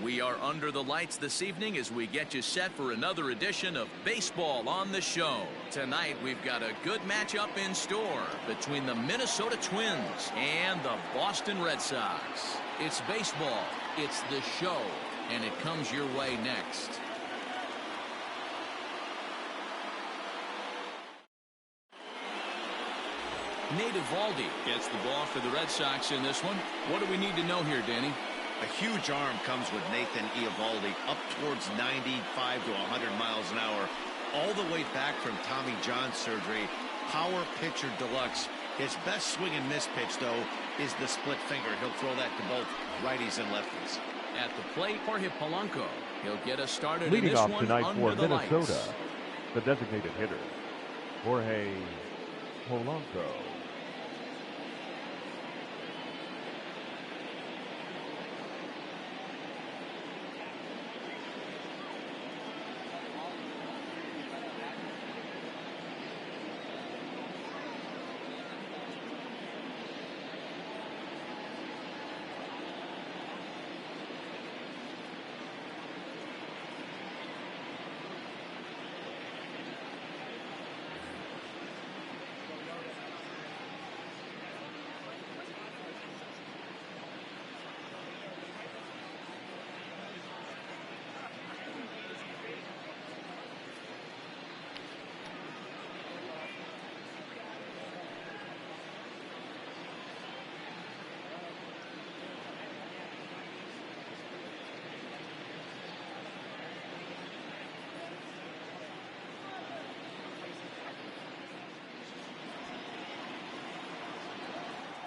We are under the lights this evening as we get you set for another edition of Baseball on the Show. Tonight we've got a good matchup in store between the Minnesota Twins and the Boston Red Sox. It's baseball, it's the show, and it comes your way next. Nate Eovaldi gets the ball for the Red Sox in this one. What do we need to know here, Danny? A huge arm comes with Nathan Eovaldi, up towards 95 to 100 miles an hour, all the way back from Tommy John surgery. Power pitcher deluxe. His best swing and miss pitch, though, is the split finger. He'll throw that to both righties and lefties. At the plate, Jorge Polanco. He'll get us started leading in this off one tonight under for the Minnesota, lights. the designated hitter, Jorge Polanco.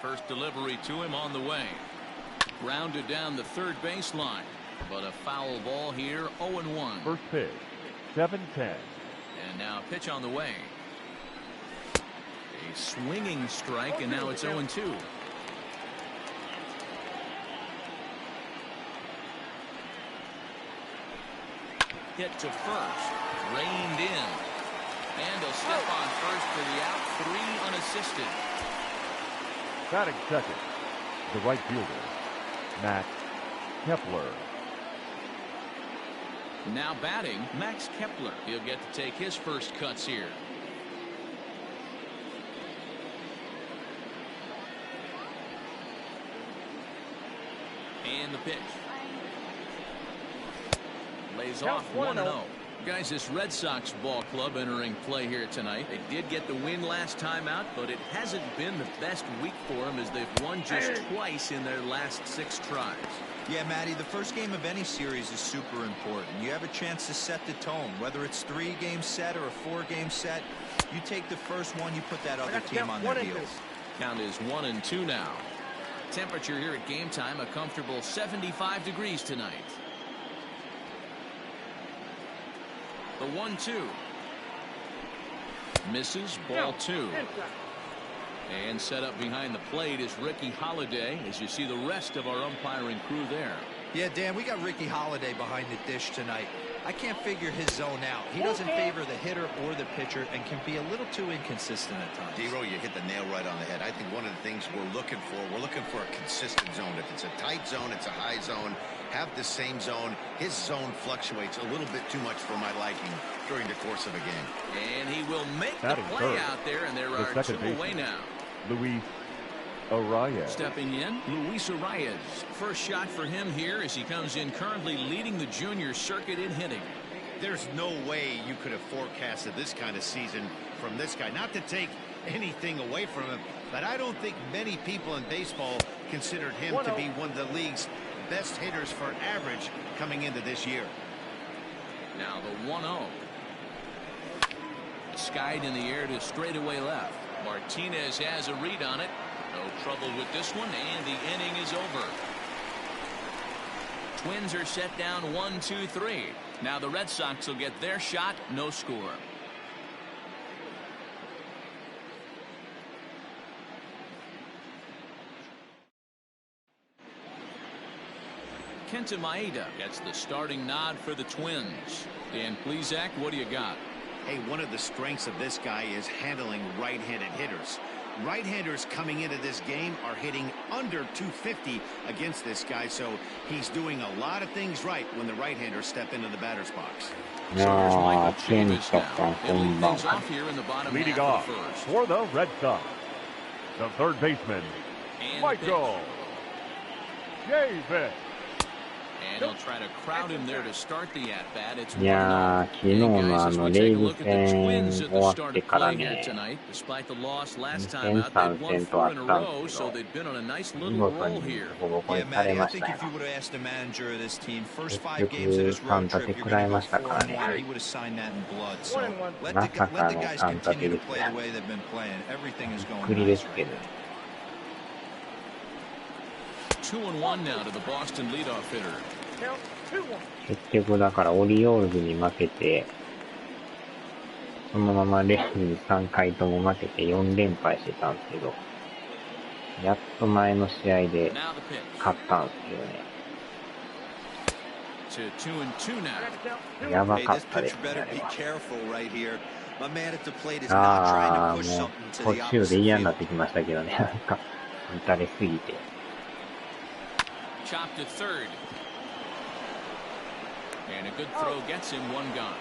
First delivery to him on the way. Grounded down the third baseline. But a foul ball here, 0-1. First pitch, 7-10. And now a pitch on the way. A swinging strike, and now it's 0-2. Hit to first. Reined in. And he'll step on first for the out. 3 unassisted. Batting second, the right fielder, Max Kepler. Now batting, Max Kepler. He'll get to take his first cuts here. And the pitch. Lays off 1-0. Guys, this Red Sox ball club entering play here tonight. They did get the win last time out, but it hasn't been the best week for them as they've won just twice in their last 6 tries. Yeah, Matty, the first game of any series is super important. You have a chance to set the tone, whether it's 3-game set or a 4-game set. You take the first one, you put that other team on their heels. Count is 1-2 now. Temperature here at game time, a comfortable 75 degrees tonight. The 1-2 misses, ball 2. And set up behind the plate is Ricky Holiday, as you see the rest of our umpiring crew there. Yeah, Dan, we got Ricky Holiday behind the dish tonight. I can't figure his zone out. He doesn't favor the hitter or the pitcher and can be a little too inconsistent at times. D-Row, you hit the nail right on the head. I think one of the things we're looking for a consistent zone. If it's a tight zone, it's a high zone. Have the same zone. His zone fluctuates a little bit too much for my liking during the course of a game. And he will make the Batting play third, out there, and there the are 2 second away now. Luis Arias. Stepping in, Luis Arias. First shot for him here as he comes in currently leading the junior circuit in hitting. There's no way you could have forecasted this kind of season from this guy. Not to take anything away from him, but I don't think many people in baseball considered him to be one of the league's best hitters for average coming into this year. Now the 1-0. Skied in the air to straightaway left. Martinez has a read on it. No trouble with this one, and the inning is over. Twins are set down 1-2-3. Now the Red Sox will get their shot, no score. Kenta Maeda gets the starting nod for the Twins. Dan Plesac, what do you got? Hey, one of the strengths of this guy is handling right-handed hitters. Right-handers coming into this game are hitting under 250 against this guy, so he's doing a lot of things right when the right-handers step into the batter's box. So here's Michael Chavis now. He'll lead things off here in the bottom Leading half off of the first. for the Red Sox, the third baseman, Michael Chavis. And he'll try to crowd him there to start the at-bat. It's いやー、昨日のレイズ戦終わってからね、2003戦とあったんですけど、見事にボコボコにされましたよ。結局、3立て食らいましたからね。まさかの3立てですね。びっくりですけど。2-1 now to the Boston leadoff hitter. 結局だからオリオールズに負けて、そのままレイズに3回とも負けて4連敗してたんですけど、やっと前の試合で勝ったんですけどね。やばかったですね、あれは。ああ、もう途中で嫌になってきましたけどね、なんか打たれすぎて。Chopped to third. And a good throw gets him one gone.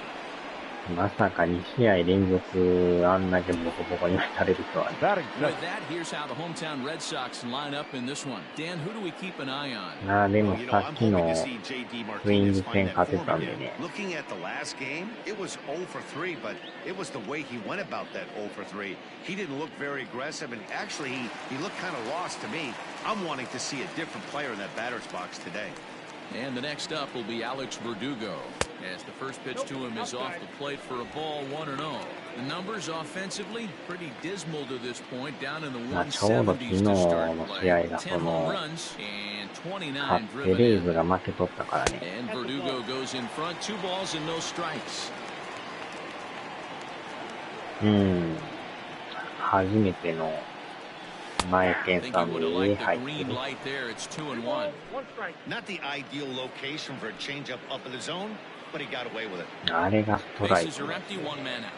まさか2試合連続あんだけボコボコに打たれるとはね。With that, here's how the hometown Red Sox line up in this one. Dan, who do we keep an eye on? ああ、でもさっきのツインズ戦勝てたんでね。Looking at the last game, it was 0 for 3, but it was the way he went about that 0 for 3. He didn't look very aggressive, and actually he looked kind of lost to me. I'm wanting to see a different player in that batter's box today. And the next up will be Alex Verdugo, as the first pitch to him is off the plate for a ball 1-0. The numbers offensively pretty dismal to this point, down in the 170s to start play. 10 home runs and 29 driven in. And Verdugo goes in front, 2 balls and no strikes. 初めての前剣さんに入ってる。 Not the ideal location for a changeup up in the zone, but he got away with it. あれがストライク。 Bases are empty, 1 man out.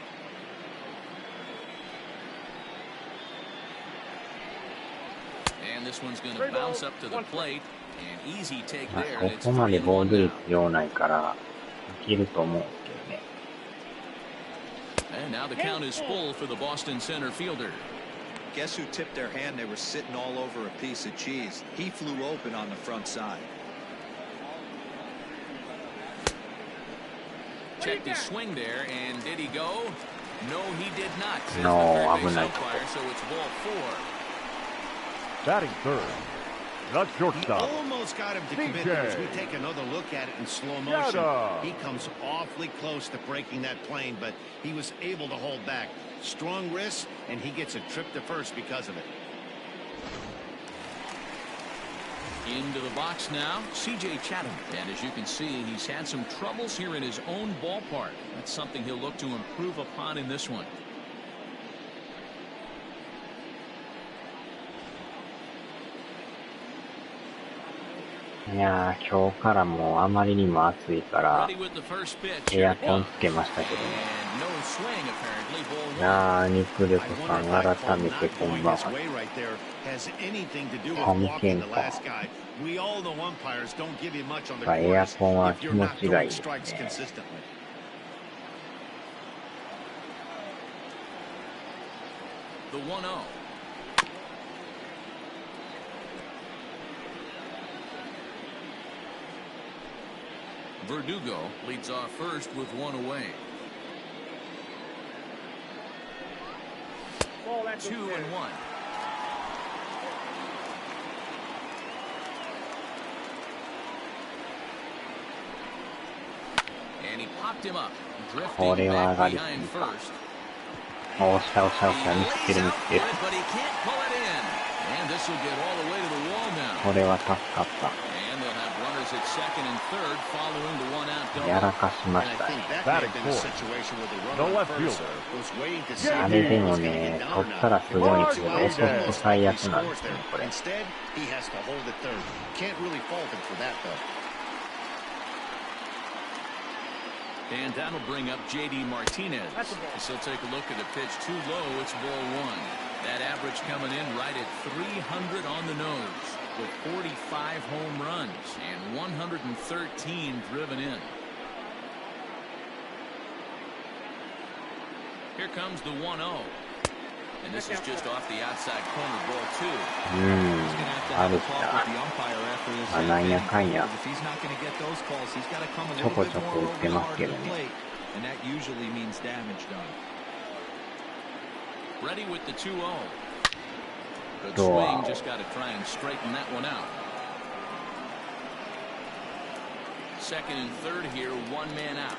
And this one's going to bounce up to the plate. An easy take there. ここまで防御率用ないからいけると思うんですけどね。 And now the count is full for the Boston center fielder. Guess who tipped their hand? They were sitting all over a piece of cheese. He flew open on the front side. Checked his swing there, and did he go? No, he did not. No,危ない。 So it's ball 4. Batting third, the shortstop. He almost got him to commit it as we take another look at it in slow motion. He comes awfully close to breaking that plane, but he was able to hold back. Strong wrist, and he gets a trip to first because of it. Into the box now, C.J. Chatham. And as you can see, he's had some troubles here in his own ballpark. That's something he'll look to improve upon in this one. いやー、今日からもうあまりにも暑いからエアコンつけましたけどね。いやー、ニクレコさん改めてこんばんは。神剣か。エアコンは気持ちがいいですね。Verdugo leads off first with 1 away. 2-1. And he popped him up, drifting back behind first. おっしゃおっしゃおっしゃ、見つける見つける。これは助かった。やらかしましたね。あれでもね、取ったらすごいんですけど、落とすと最悪なんですよね、これ。And that'll bring up J.D. Martinez. He'll take a look at the pitch too low. It's ball 1. That average coming in right at 300 on the nose, with 45 home runs and 113 driven in. Here comes the 1-0. And this is just off the outside corner, ball 2. He's going to have to have a talk with the umpire after this. If he's not going to get those calls, he's got to come a little bit more over the hard to the plate. And that usually means damage done. Ready with the 2-0. Good swing, just got to try and straighten that one out. Second and third here, one man out.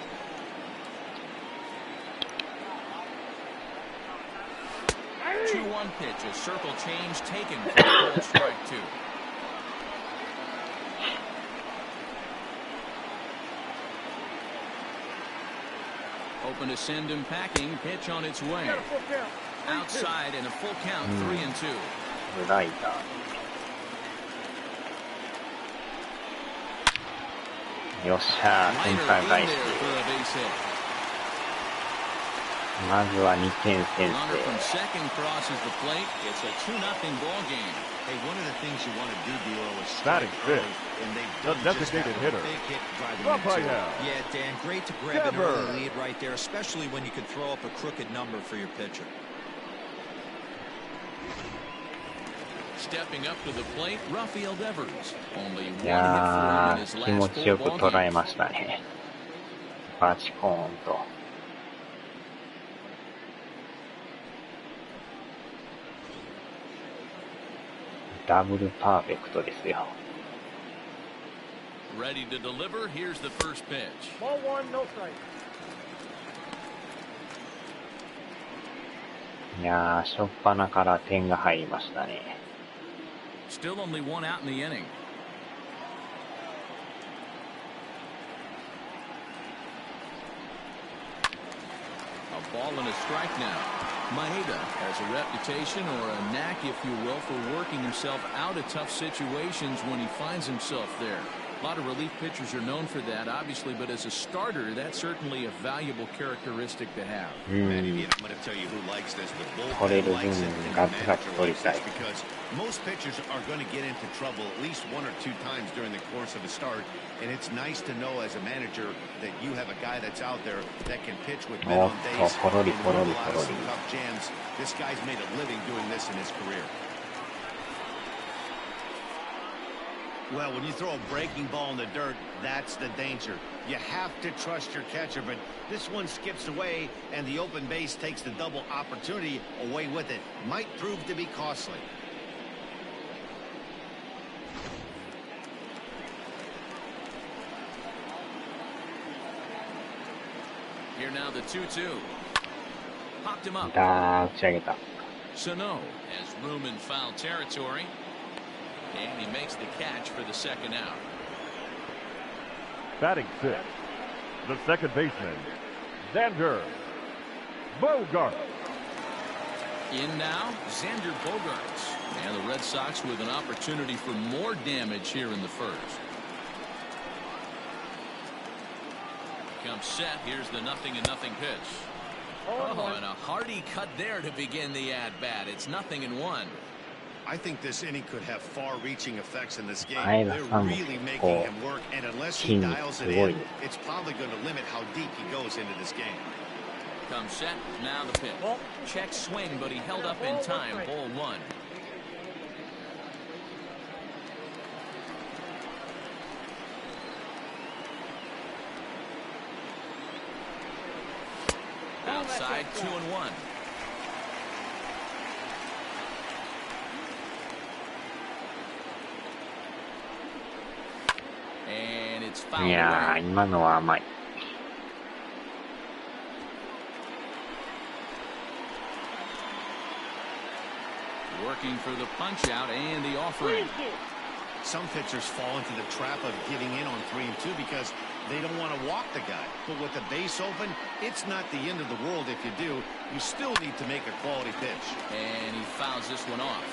2-1 pitch, a circle change taken for ball strike 2. Open to send him packing, pitch on its way. Outside and a full count, 3-2. ライター。よっしゃー、センター返し。まずは2点先制。Batting fifth, the designated hitter. Yeah, Dan, great to grab an early lead right there, especially when you could throw up a crooked number for your pitcher. Stepping up to the plate, Rafael Devers. Only one hit for him in his いやー、気持 last ちよ 4 く ball 捉え games. ましたね。バチコーンと。ダブルパーフェクトですよ。Ready to deliver. Here's the first pitch. Ball 1, no strike. いやー、初っ端から点が入りましたね。Still only one out in the inning. A ball and a strike now. Maeda has a reputation, or a knack, if you will, for working himself out of tough situations when he finds himself there. A lot of relief pitchers are known for that, obviously, but as a starter, that's certainly a valuable characteristic to have. Manny, I'm going to tell you who likes this, but both likes it and the manager likes this because most pitchers are going to get into trouble at least 1 or 2 times during the course of a start, and it's nice to know as a manager that you have a guy that's out there that can pitch with men on base and run a lot of some tough jams. This guy's made a living doing this in his career. Well, when you throw a breaking ball in the dirt, that's the danger. You have to trust your catcher, but this one skips away, and the open base takes the double opportunity away with it. Might prove to be costly. Here now the 2-2. Popped him up. 打ち上げた。Sano has room in foul territory. And he makes the catch for the second out. Batting sixth, the second baseman, Xander Bogaerts. In now, Xander Bogaerts. And the Red Sox with an opportunity for more damage here in the first. Comes set. Here's the 0-0 pitch. Oh, and a hearty cut there to begin the at-bat. It's 0-1. I think this inning could have far-reaching effects in this game. 前田 They're さんも really 結 making 構 him work, and unless 筋 he 肉 dials す it ごい in, it's probably going to limit how deep he goes into this game. Comes set. Now the pitch. Check swing, but he held up in time. Ball 1. Outside, 2-1. And it's い fouled やー、 away. 今のは甘い。Working for the punch out and the offering. Some pitchers fall into the trap of giving in on 3 and 2 because they don't want to walk the guy. But with the base open, it's not the end of the world if you do. You still need to make a quality pitch. And he fouls this one off.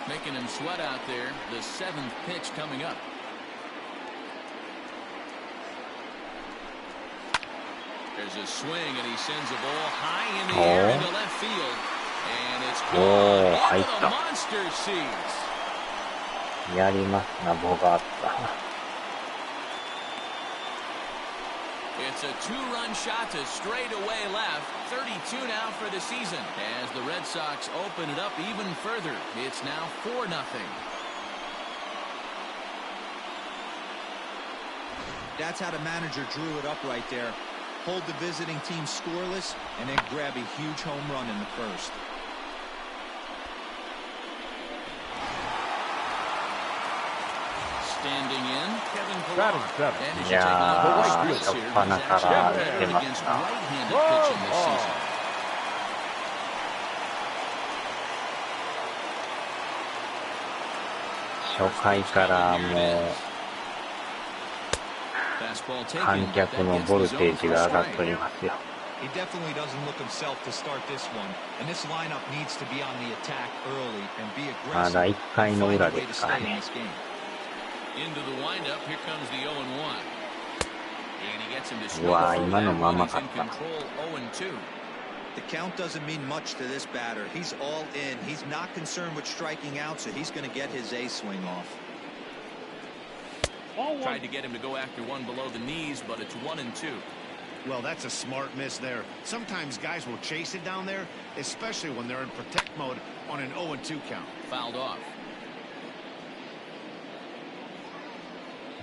Making him sweat out there. The 7th pitch coming up. There's a swing, and he sends a ball high in the air into left field. And it's gone into the monster seats. やりますな、ボガーッタ。It's a two-run shot to straightaway left. 32 now for the season. As the Red Sox open it up even further, it's now 4-0. That's how the manager drew it up right there. Hold the visiting team scoreless, and then grab a huge home run in the first. Standing in, Kevin Pillar. And as you take a look Yeah, at the Royals here, he's actually batted against right-handed pitching this season. 初回からもう観客のボルテージが上がっておりますよ。He definitely doesn't look himself to start this one, and this lineup needs to be on the attack early and be ま aggressive. だ1回の Find a 裏 way で to すから stay in ね。 this game. Into the windup, here comes the 0-1. And he gets him to うわ score 今の from ま that ま one. He's かっ in た。 control 0-2. The count doesn't mean much to this batter. He's all in. He's not concerned with striking out, so he's going to get his A swing off. Tried to get him to go after one below the knees, but it's 1-2. Well, that's a smart miss there. Sometimes guys will chase it down there, especially when they're in protect mode on an 0-2 count. Fouled off.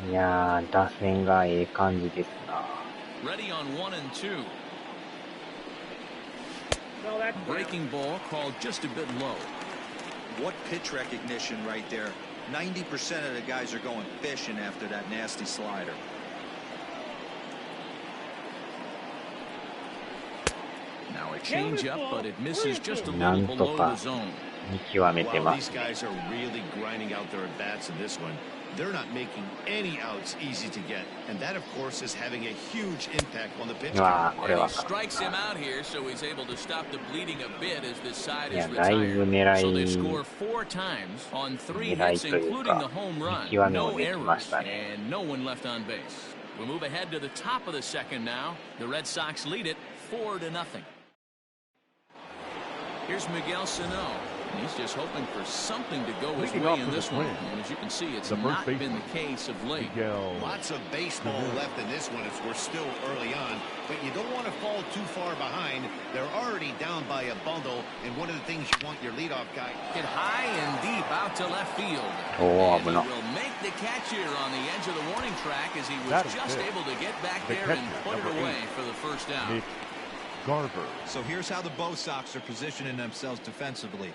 いやー、打線がええ感じですな。Ready on 1-2. Breaking ball called just a bit low. What pitch recognition right there. 90% of the guys are going fishing after that nasty slider. Now a changeup, but it misses just a な little んと below か the zone. 見極めて Wow, ま these す。 guys are really grinding out their at-bats in this one. They're not making any outs easy to get, and that, of course, is having a huge impact on the pitch うわ count. ー、これ And は he strikes him out here, so he's able to stop the bleeding a bit as this side い is や、だいぶ retired. 狙 So they い、 score 4 times on 3狙い hits, という including か、 the home 見 run. 極め No もできまし errors たね。 and no one left on base. We move ahead to the top of the second now. The Red Sox lead it 4-0. Here's Miguel Sano. He's just hoping for something to go his Leading way off in for the this one. Twins, And as you can see, it's the first not been baseman, the case of late. Lots of baseball left in this one as we're still early on, but you don't want to fall too far behind. They're already down by a bundle, and one of the things you want your leadoff guy. Hit high and deep out to left field. Oh, And he no. will make the catch here on the edge of the warning track as he was That is just it. able to get back The there and catcher, put it number away 8. for the first down. Nick Garver. So here's how the Bo Sox are positioning themselves defensively.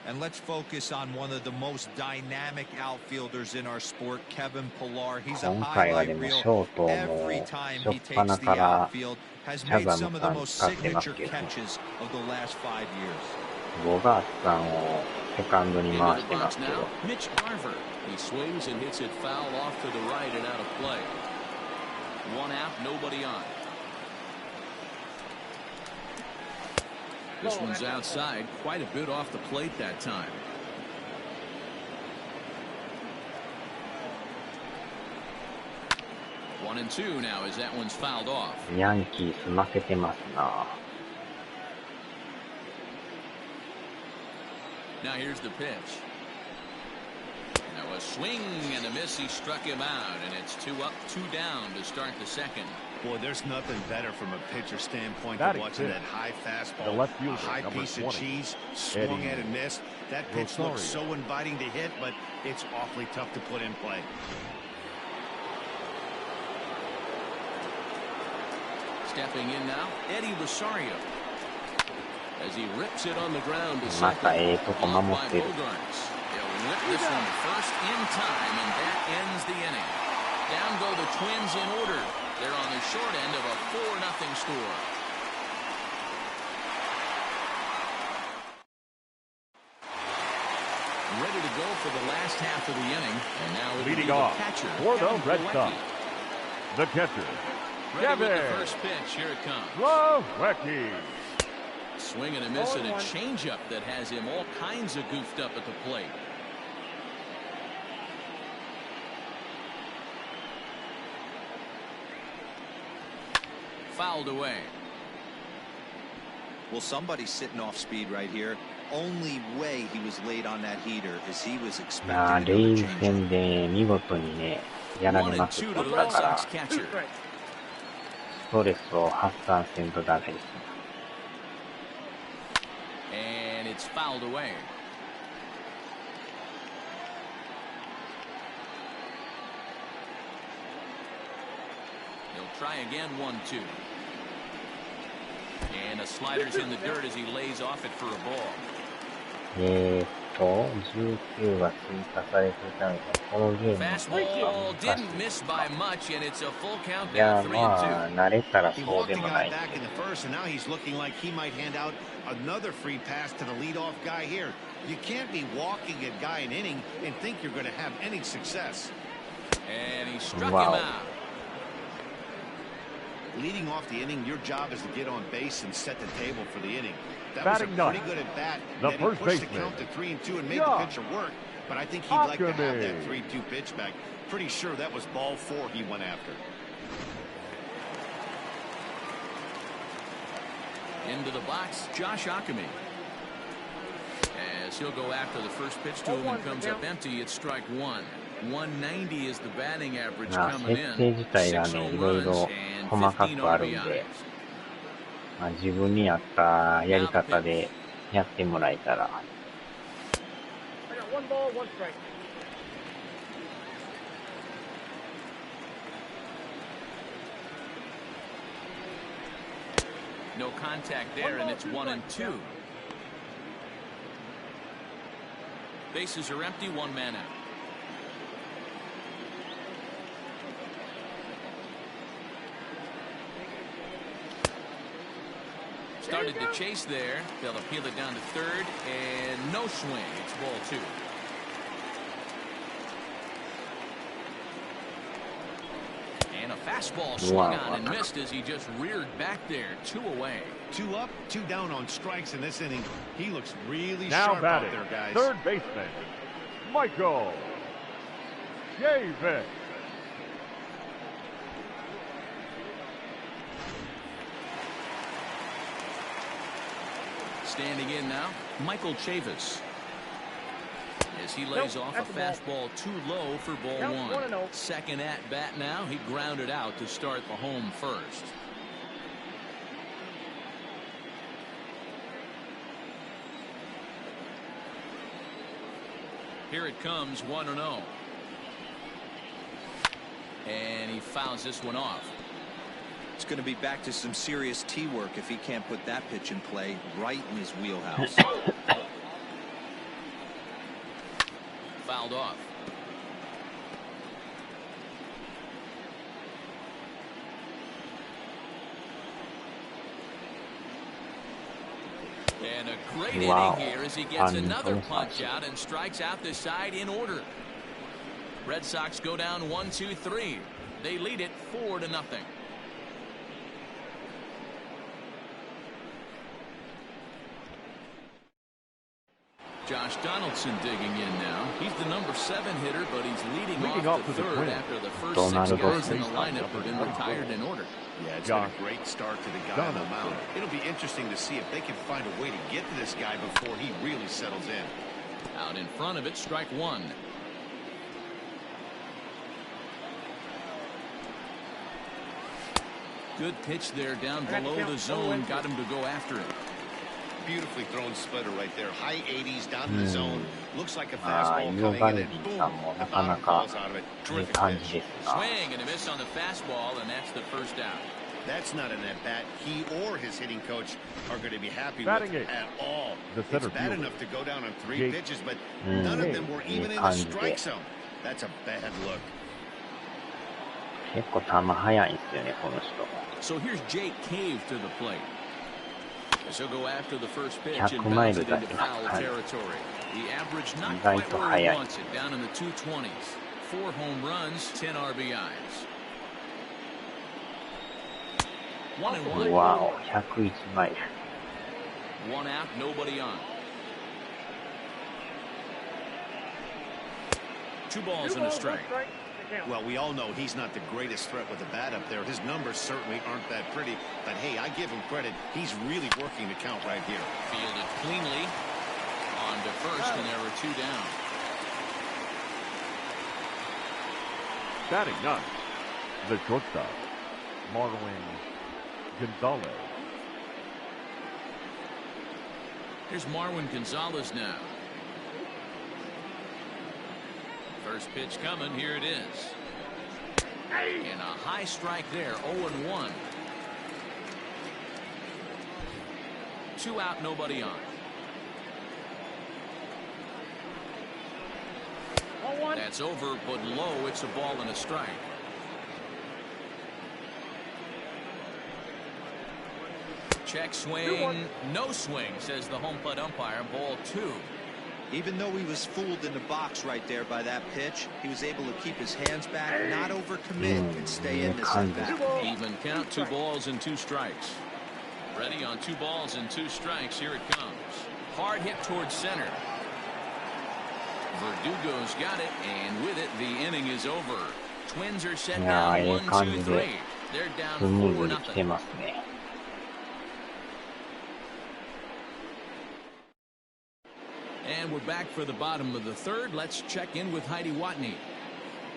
And let's focus on one of the most dynamic outfielders in our sport, Kevin Pillar. He's a 今回はで highlight も reel ショートも every time 初 he っ端 takes the から outfield. Has シャ made ザ some ム of さ the ん most 使ってます signature けど、 catches of the last 5 years. ボガーツさんをセカンドに Into 回 the してま box すけど、 now, Mitch Garver. He swings and hits it foul off to the right and out of play. One out, nobody on. This one's outside, quite a bit off the plate that time. One and two now as that one's fouled off. ヤンキース負けてますな。 Now here's the pitch. Now a swing and a miss. He struck him out, and it's 2 up, 2 down to start the second. Boy, there's nothing better from a pitcher standpoint That than is watching it. that high fastball, The left a fielder, high number piece of 20, cheese, swung Eddie at and missed. That pitch Rosario. looks so inviting to hit, but it's awfully tough to put in play. Stepping in now, Eddie Rosario. As he rips it on the ground to また second. とこ守 Blocked っ by てる。 Bogarts. He'll whip this one first in time, and that ends the inning. Down go the Twins in order. They're on the short end of a 4-0 score. Ready to go for the last half of the inning, and now it'll be Leading the off catcher, for the Kevin Red Plawecki. Sox, the catcher, Ready with the Kevin first pitch. Here it comes. Plawecki. Swing and a miss and a changeup that has him all kinds of goofed up at the plate. fouled away. Well, somebody's sitting off speed right here. Only way he was late on that heater is he was expecting レ another イ change. 戦で見事にね、やられ 1 ま and くっ 2 と to っ the た Red から、 Sox ス catcher. トレスを発散せんとダメです。And it's fouled away. He'll try again, 1-2. And a slider's in the dirt as he lays off it for a ball. 19が追加されていたので、このゲーム Fastball didn't miss by much, and it's a full count いや、 down まあ、 3-2. 慣れたら He そう walked で the もな guy い。 back in the first, and now he's looking like he might hand out another free pass to the leadoff guy here. You can't be walking a guy an inning and think you're going to have any success. And he struck Wow. him out. Leading off the inning, your job is to get on base and set the table for the inning. That was a pretty good at bat. The Then he first pushed the baseman. count to 3-2 and made the pitcher work. But I think he'd like to have that 3-2 pitch back. Pretty sure that was ball 4 he went after. Into the box, Josh Ockamy. As he'll go after the first pitch to him and comes up empty, it's strike one. 190 is the batting average まあ、 coming 設定 in. 自体が 6 ね、 home いろい runs ろ and 細か 15 くあるんで、 RBIs. まあ、自分に合ったやり方でやってもらえたら。No contact there, and it's 1-2. Bases are empty, one man out. Started to chase there. They'll appeal it down to third, and no swing. It's ball 2. And a fastball swung on and missed as he just reared back there. 2 away. 2 up, 2 down on strikes in this inning. He looks really Now sharp out batting, there, guys. third baseman, Michael Davis. Standing in now, Michael Chavis. As he lays off a fastball too low for ball 1. Second at bat now. He grounded out to start the home first. Here it comes, 1-0. And he fouls this one off. It's going to be back to some serious tee work if he can't put that pitch in play right in his wheelhouse. Fouled off. And a great inning here as he gets another punch out and strikes out the side in order. Red Sox go down 1-2-3. They lead it 4-0. Josh Donaldson digging in now. He's the number 7 hitter, but he's leading off the third after the first 6 guys in the lineup have been retired in order. Yeah, it's been a great start to the guy on the mound. It'll be interesting to see if they can find a way to get to this guy before he really settles in. Out in front of it, strike 1. Good pitch there down below the zone. Got him to go after it. Beautifully thrown splitter right there. High 80s down to the zone. Looks like a fastball coming in and boom, the bottom falls out of it. Terrific pitch. Swing and a miss on the fastball, and that's the first out. That's not an at-bat he or his hitting coach are going to be happy Batting with it. at all. The It's bad enough to go down on 3 pitches, but none of them were even in the strike zone. That's a bad look. 結構球速いんですよね、この人。 So here's Jake Cave to the plate. So he'll go after the first pitch 100 and マイ bounce ル it 出 into してます。 foul はい。 territory. The average not 意外 quite と where 速 he い。 wants it. Down in the 220s. 4 home runs, 10 RBIs. 1-1. わお、101マイル。 1 out, nobody on. 2 balls and a strike. Well, we all know he's not the greatest threat with the bat up there. His numbers certainly aren't that pretty. But, hey, I give him credit. He's really working the count right here. Fielded cleanly on to first, and there were 2 down. Batting ninth, the shortstop, Marwin Gonzalez. Here's Marwin Gonzalez now. First pitch coming. Here it is. And a high strike there. 0-1. 2 out, nobody on. That's over, but low. It's a ball and a strike. Check swing. No swing, says the home plate umpire. Ball 2. Even though he was fooled in the box right there by that pitch, he was able to keep his hands back, not overcommit, and stay in this at bat. Even count. 2 balls and 2 strikes. Ready on 2 balls and 2 strikes. Here it comes. Hard hit towards center. Verdugo's got it, and with it, the inning is over. Twins are set down 1-2-3. They're down 4-0. And we're back for the bottom of the 3rd. Let's check in with Heidi Watney.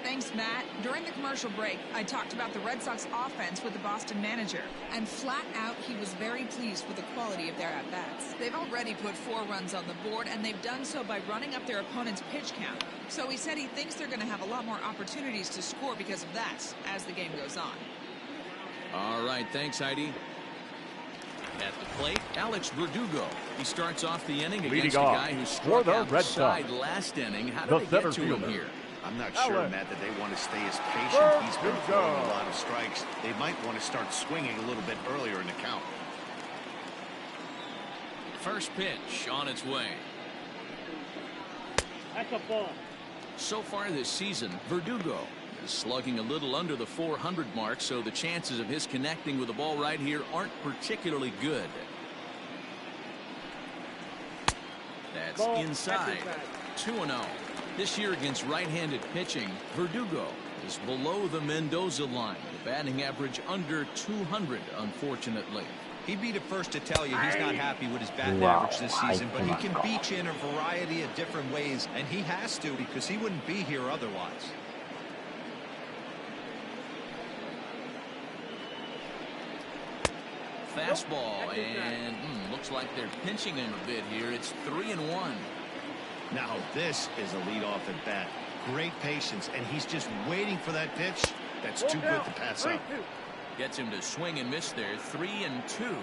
Thanks, Matt. During the commercial break, I talked about the Red Sox offense with the Boston manager. And flat out, he was very pleased with the quality of their at-bats. They've already put 4 runs on the board, and they've done so by running up their opponent's pitch count. So he said he thinks they're going to have a lot more opportunities to score because of that as the game goes on. All right, thanks, Heidi. At the plate, Alex Verdugo. He starts off the inning against a guy who struck out the side last inning. How did they get to him here? I'm not sure, Matt, that they want to stay as patient. He's been throwing a lot of strikes. They might want to start swinging a little bit earlier in the count. First pitch on its way. That's a ball. So far this season, Verdugo is slugging a little under the 400 mark, so the chances of his connecting with the ball right here aren't particularly good. That's inside. 2-0. This year against right-handed pitching, Verdugo is below the Mendoza line. The batting average under 200, unfortunately. He'd be the first to tell you he's not happy with his batting average this season, but he can beat you in a variety of different ways, and he has to because he wouldn't be here otherwise. Fastball, and looks like they're pinching him a bit here. It's 3-1. Now this is a leadoff at bat. Great patience, and he's just waiting for that pitch. That's too good to pass up. Gets him to swing and miss there. 3-2.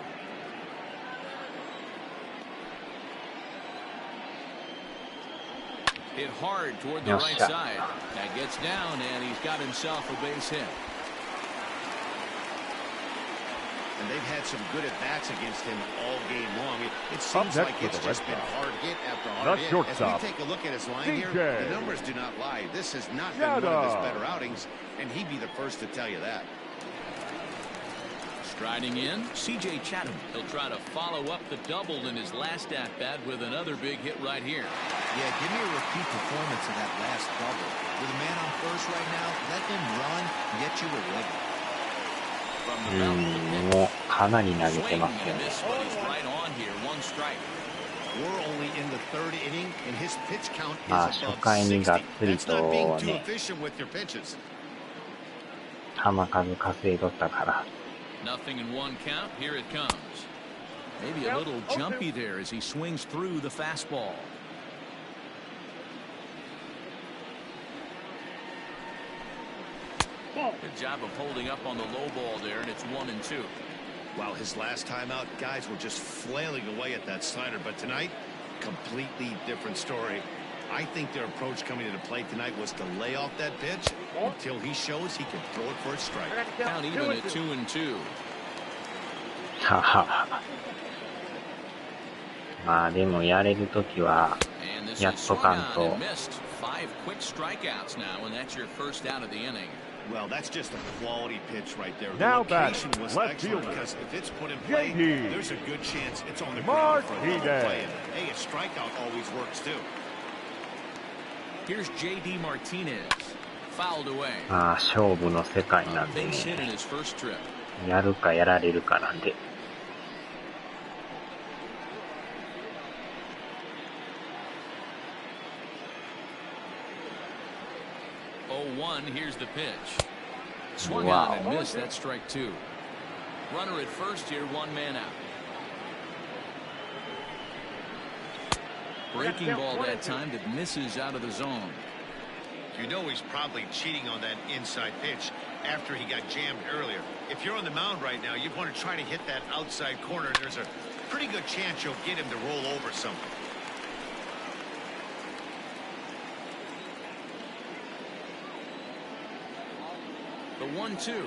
Hit hard toward the right side. That gets down, and he's got himself a base hit. And they've had some good at-bats against him all game long. It seems like it's just been hard hit after hard hit. As we take a look at his line here, the numbers do not lie. This has not been one of his better outings, and he'd be the first to tell you that. Striding in, C.J. Chatham. He'll try to follow up the double in his last at-bat with another big hit right here. Yeah, give me a repeat performance of that last double. With a man on first right now, let him run and get you a living. もうかなり投げてますよね。まあ初回にがっつりとね、球数稼いどったから。Nothing in 1 count. Here it comes. Maybe a little jumpy there as he swings through the fastball. Good job of holding up on the low ball there, and it's 1-2. Well, his last time out, guys were just flailing away at that slider, but tonight, completely different story. I think their approach coming to the plate tonight was to lay off that pitch until he shows he can throw it for a strike. Count even at 2-2. まあでもやれるときはやっとかんと。 5 quick strikeouts now, and that's your first out of the inning. Well, that's just a quality pitch right there. Now the location was left excellent fielder. because if it's put in play, there's a good chance it's on the ground for a double play. And, hey, a strikeout always works too. Here's J.D. Martinez. まあ勝負の世界なんでね、やるかやられるかなんで。Here's the pitch. Swung out and missed. That's strike two. Runner at first here, one man out. Breaking ball that time that misses out of the zone. You know he's probably cheating on that inside pitch after he got jammed earlier. If you're on the mound right now, you want to try to hit that outside corner. There's a pretty good chance you'll get him to roll over something. The 1-2.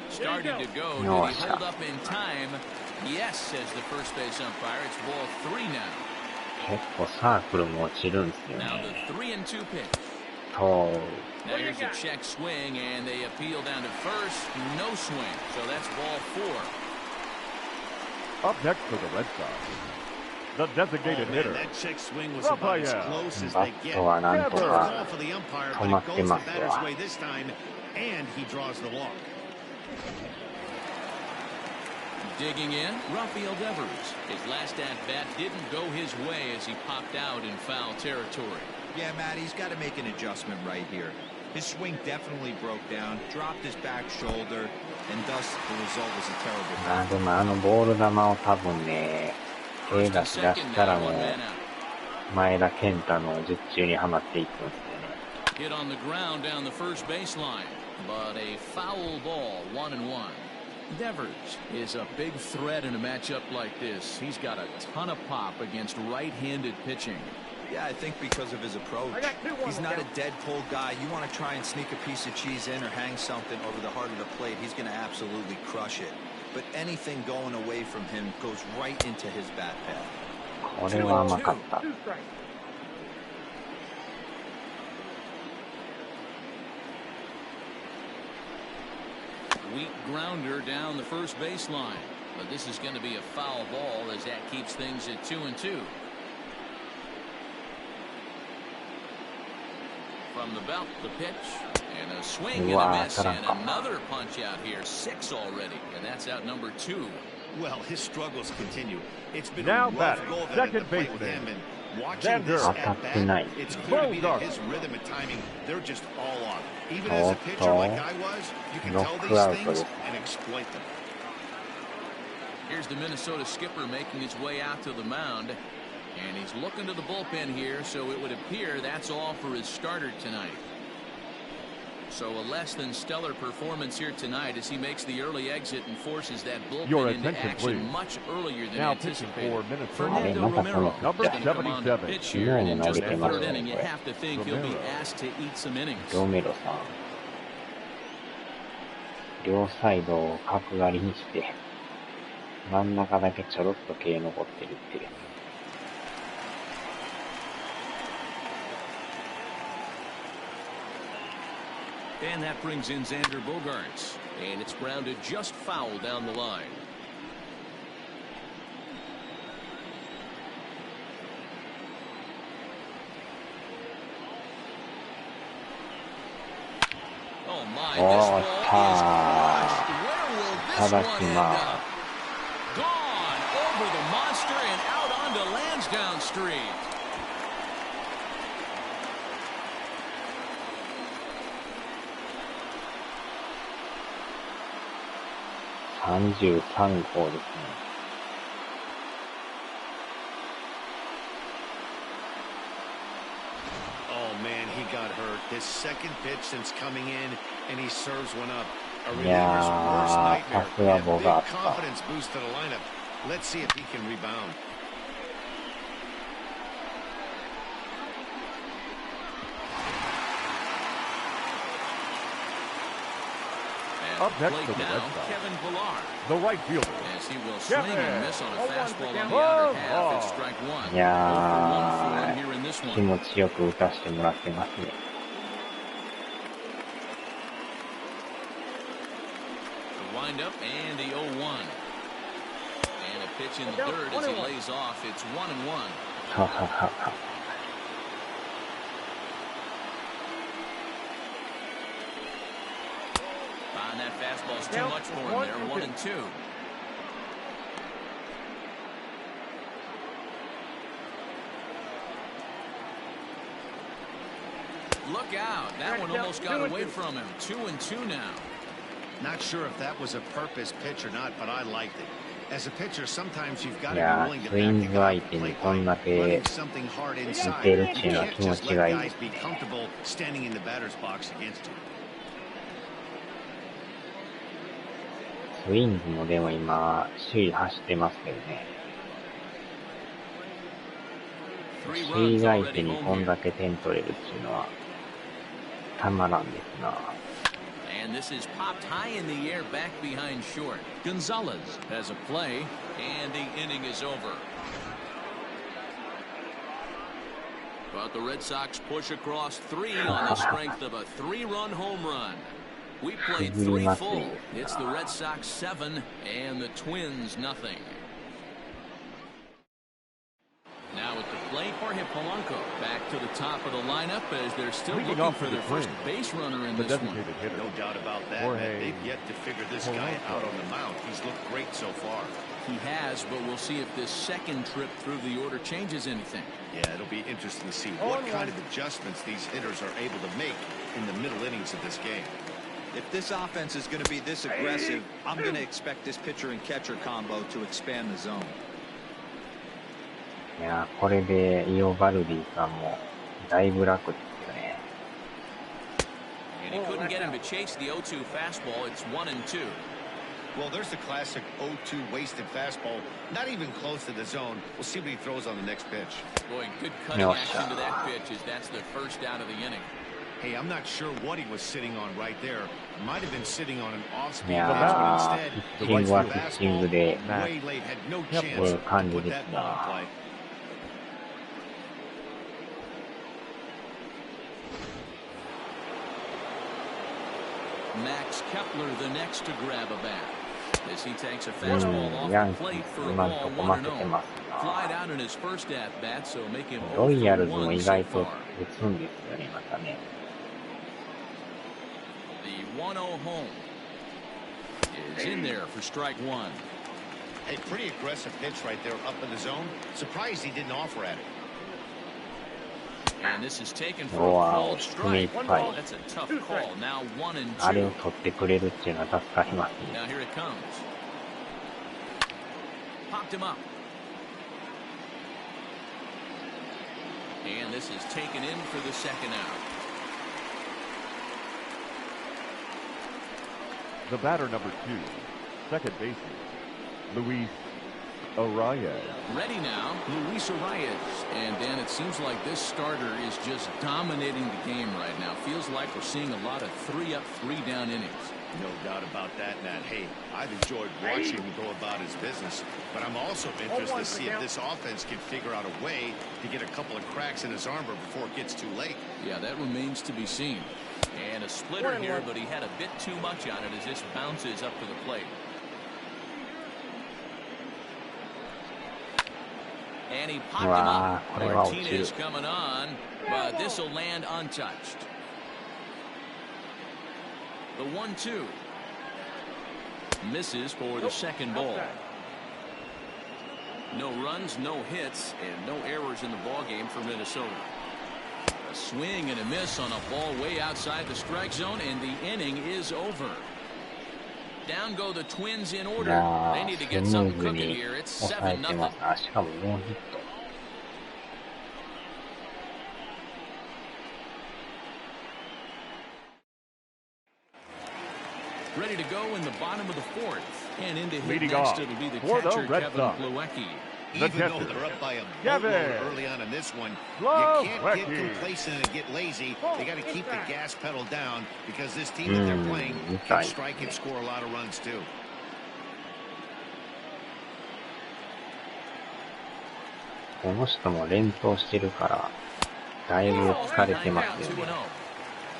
Started to go. Did he hold up in time? Yes, says the first base umpire. It's ball 3 now. 結構サークルも落ちるんですよ Now ね。 the 3-2 pitch. と、 Now here's a check swing, and they appeal down to first. No swing, so that's ball 4. Up next for the Red Sox, the designated hitter. That check swing was about as close as バ they ッ get. トはなんと Call か for the umpire, 止 but ま it って goes ま the す batter's わ。 way this time, and he draws the walk. Digging in, Rafael Devers. His last at-bat didn't go his way as he popped out in foul territory. Yeah, Matt, he's got to make an adjustment right here. His swing definitely broke down, dropped his back shoulder, and thus the result was a terrible one. あ、でもあのボール球を多分ね、手出したらもう前田健太の術中にはまっていくんですよね。Hit on the ground down the first baseline, but a foul ball, 1-1. Devers is a big threat in a matchup like this. He's got a ton of pop against right-handed pitching. Yeah, I think because of his approach. He's not a dead pull guy. You want to try and sneak a piece of cheese in or hang something over the heart of the plate, he's going to absolutely crush it. But anything going away from him goes right into his bat path. これは甘かった。Weak grounder down the first baseline, but this is going to be a foul ball as that keeps things at 2-2. From the belt, the pitch, and a swing and a miss, and another punch out here, 6 already, and that's out number 2. Well, his struggles continue. It's been Now a rough batting, go at second the plate with baseman, him, and watching this at bat, it's clear to me that his rhythm and timing, they're just all off. Even as a pitcher like I was, you can tell these things and exploit them. Here's the Minnesota skipper making his way out to the mound, and he's looking to the bullpen here, so it would appear that's all for his starter tonight. So a less than stellar performance here tonight as he makes the early exit and forces that bullpen into action much earlier than anticipated. Fernando Romero number 77. Pitch here, and in just the third inning, you have to think he'll be asked to eat some innings. ロメロさん。両サイドを角刈りにして、真ん中だけちょろっと毛残ってるっていう。And that brings in Xander Bogaerts, and it's grounded just foul down the line. Oh my, this ball is crushed. Where will this one end up? Gone over the monster and out onto Lansdowne Street. 33号ですね。Oh man, he got hurt. His second pitch since coming in, and he serves one up. A reliever's Yeah, worst nightmare. that's what I And a big got. confidence boost to the lineup. Let's see if he can rebound. Up next for the Red Sox, Kevin Pillar. the right fielder. As he will swing and miss on a fastball on the outer half. It's strike one. いや 0 for 1 for him here in this ー、 one. 気持ちよく打たせてもらってますね。windup and the 0-1. And a pitch in the dirt as he lays off. It's 1-1. And that fastball's too much for him there. 1-2. Look out. That one almost got away from him. 2-2 now. Not sure if that was a purpose pitch or not, but I liked it. As a pitcher, sometimes you've got to be willing to back the guy up and play something hard inside. You can't just let guys be comfortable standing in the batter's box against you. ツインズもでも今、首位走ってますけどね。首位相手にこんだけ点取れるっていうのは、たまらんですな。And this is popped high in the air back behind short. Gonzalez has a play, and the inning is over. But the Red Sox push across 3 on the strength of a 3-run home run. We played 3 full. It's the Red Sox 7 and the Twins nothing. Now at the plate for Polanco. Back to the top of the lineup as they're still looking for their first base runner in this one. No doubt about that. They've yet to figure this guy out on the mound. He's looked great so far. He has, but we'll see if this second trip through the order changes anything. Yeah, it'll be interesting to see what kind of adjustments these hitters are able to make in the middle innings of this game. If this offense is going to be this aggressive, I'm going to expect this pitcher and catcher combo to expand the zone. いやこれでイオバルディさんもだいぶ楽ですよね。And he couldn't get him to chase the 0-2 fastball. It's 1-2. Well, there's the classic 0-2 wasted fastball. Not even close to the zone. We'll see what he throws on the next pitch. Boy, good cutting action to that pitch as that's the first out of the inning. Hey, I'm not sure what he was sitting on right there. Might have been sitting on an off-speed pitch, but instead, the right fastball way late, had no chance to put that ball in play. Max Kepler the next to grab a bat as he takes a fastball off the plate for a ball 1-0. Flied out in his first at bat, so make him ロイヤルズも 0-1 意 so 外と far. 打つんですよね、またね。The 1-0 home is in there for strike 1. A pretty aggressive pitch right there up in the zone. Surprised he didn't offer at it. And this is taken for a called strike. That's a tough call. Now 1-2. あれを取ってくれるっていうのは助かりますね。 Now here it comes. Popped him up. And this is taken in for the second out. The batter number 2, second baseman, Luis Arias. Ready now, Luis Arias. And Dan, it seems like this starter is just dominating the game right now. Feels like we're seeing a lot of 3-up, 3-down innings. No doubt about that, Matt. Hey, I've enjoyed watching him go about his business, but I'm also interested to see if this offense can figure out a way to get a couple of cracks in his armor before it gets too late. Yeah, that remains to be seen. And a splitter here, but he had a bit too much on it as this bounces up to the plate. And he popped him up. Martinez coming on, but this will land untouched. The 1-2 misses for the second ball. No runs, no hits, and no errors in the ball game for Minnesota. A swing and a miss on a ball way outside the strike zone, and the inning is over. Down go the Twins in order. They need to get something cooking here. It's 7-0. しかもノーヒット。Ready to go in the bottom of the fourth. And into his Leading next, off it'll be the for the catcher, Red Kevin Sox. Plawecki. The Even though catcher, they're up by a Kevin boatload early on in this one, you can't get complacent and get lazy. They got to keep the gas pedal down because this team that they're playing can strike and score a lot of runs too. この人も連投してるから、だいぶ疲れてますよね。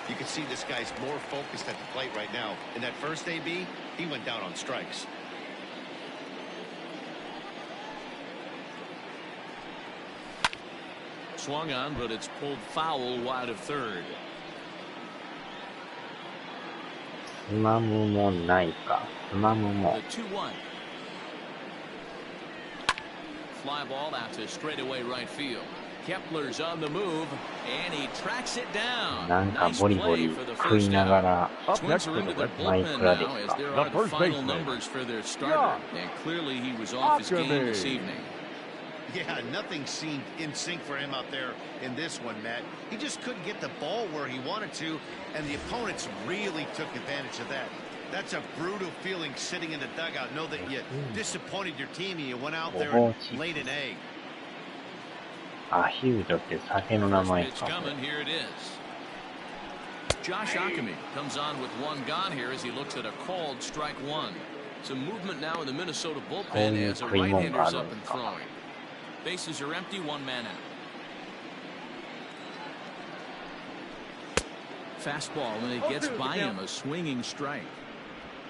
You can see this guy's more focused at the plate right now. In that first AB, he went down on strikes. Swung on, but it's pulled foul wide of third. つまむもないか。つまむも。 The 2-1. Fly ball out to straightaway right field. Kepler's on the move, and he tracks it down. なんか Nice ボリボ play リ for the 食い first なが out. ら Twins are into the マイ bullpen クラで now す as か。 there The are the first final baseman. numbers for their starter. And clearly he was off his game this evening. Yeah, nothing seemed in sync for him out there in this one, Matt. He just couldn't get the ball where he wanted to, and the opponents really took advantage of that. That's a brutal feeling sitting in the dugout. Know that you disappointed your team and you went out there and laid an egg. アヒュージョって酒の名 First 前 pitch か。 coming, here it is. Josh Akemi comes on with one gone here as he looks at a called strike one. Some movement now in the Minnesota bullpen as a right-hander's up and throwing. Bases are empty, one man out. Fastball, and it gets by him, a swinging strike.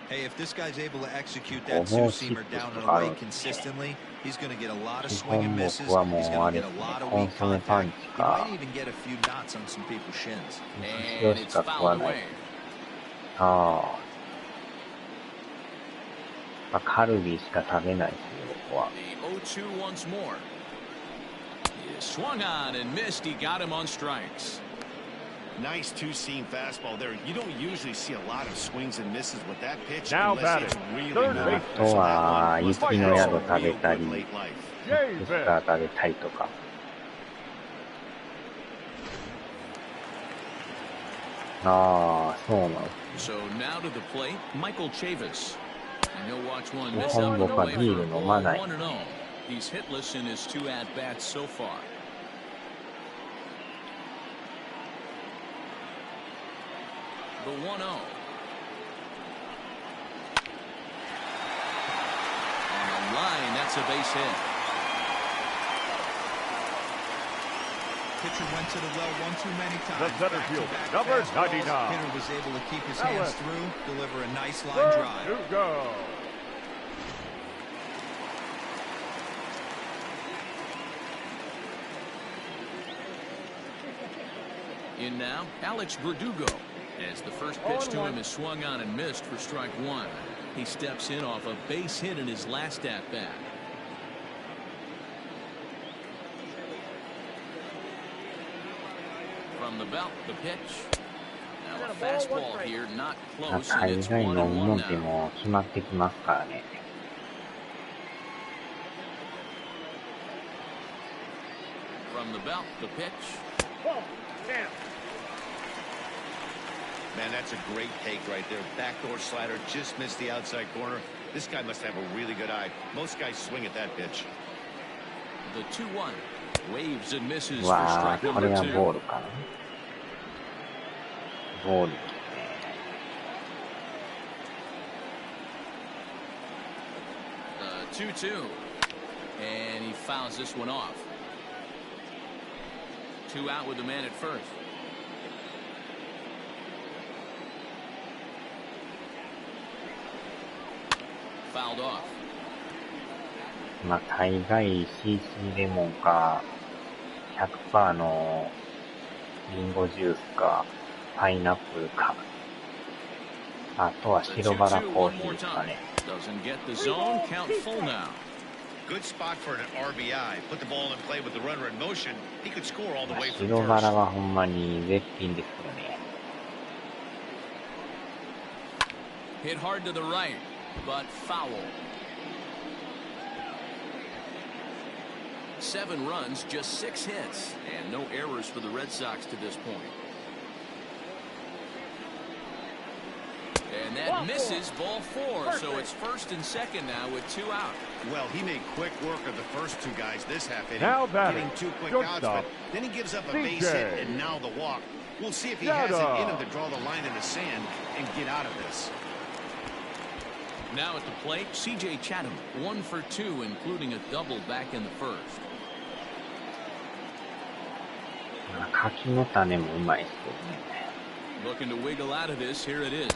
Hey, if this guy's able to execute that two-seamer down and away consistently, he's going to get a lot of swing and misses. He's going to get a lot of weak contact. He might even get a few knots on some people's shins. And it's fouled away. ああ。カルビしか食べないですよ、ここは。The 0-2 once more. He swung on and missed. He got him on strikes. Nice two-seam fastball there. You don't usually see a lot of swings and misses with that pitch. Now unless it's batting, really third good. あとは、雪の宿食べたり、 Late life. スター食べたりとか。ああ、そうなの。 So now to the plate, Michael Chavis. And he'll watch one 日 miss 本 out 語 and か away ビー for ル a 飲ま ball, ない。 1-0. He's hitless in his 2 at-bats so far. The 1-0. On the line, that's a base hit. Pitcher went to the well one too many times. The center fielder, Back-to-back number fastballs. 99. Hitter was able to keep his Ellis. hands through, deliver a nice line Third drive. to go. In now, Alex Verdugo. As the first pitch to him is swung on and missed for strike one. He steps in off a base hit in his last at-bat. From the belt, the pitch. Now a fastball here, not close, and 海 it's 外のもん 1-1って now. もう決まってきますからね。From the belt, the pitch. Man, that's a great take right there. Backdoor slider, just missed the outside corner. This guy must have a really good eye. Most guys swing at that pitch. The 2-1. Waves and misses for わあ、 strike これ number はボー 2. ルかな。ボール。 2-2. And he fouls this one off. 2 out with the man at first. Fouled off. まあ、大概 CC レモンか、100% のリンゴジュースか、パイナップルか、あとは The 白バラ 2-2 コー one ヒー more ですか time. ね。 Doesn't get the zone. Count full now. Good spot for an RBI. Put the ball in play with the runner in motion. He could score all the まあ way from 白バラ first. はほんまに絶品ですよね。 Hit hard to the right, but foul. 7 runs, just 6 hits, and no errors for the Red Sox to this point. And that misses ball 4, so it's first and second now with 2 out. Well, he made quick work of the first two guys this half inning. Now batting, Getting 2 quick shortstop, outs, but then he gives up a base CJ. hit and now the walk. We'll see if he has it in him to draw the line in the sand and get out of this. Now at the plate, C.J. Chatham, 1 for 2, including a double back in the first. まあ柿の種もうまいですけどね。Looking to wiggle out of this. Here it is.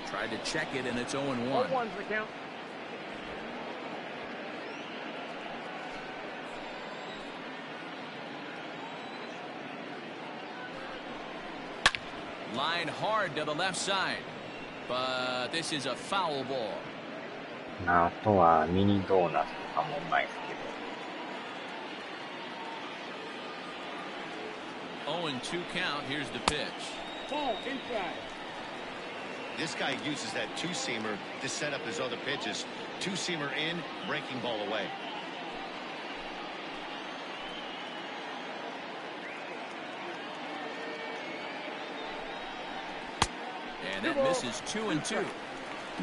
Tried to check it, and it's 0-1. Line hard to the left side. But this is a foul ball. あとはミニドーナツとかもうまいですけど。0-2 count. Here's the pitch. Ball inside. This guy uses that two-seamer to set up his other pitches. Two-seamer in, breaking ball away. And that misses 2-2.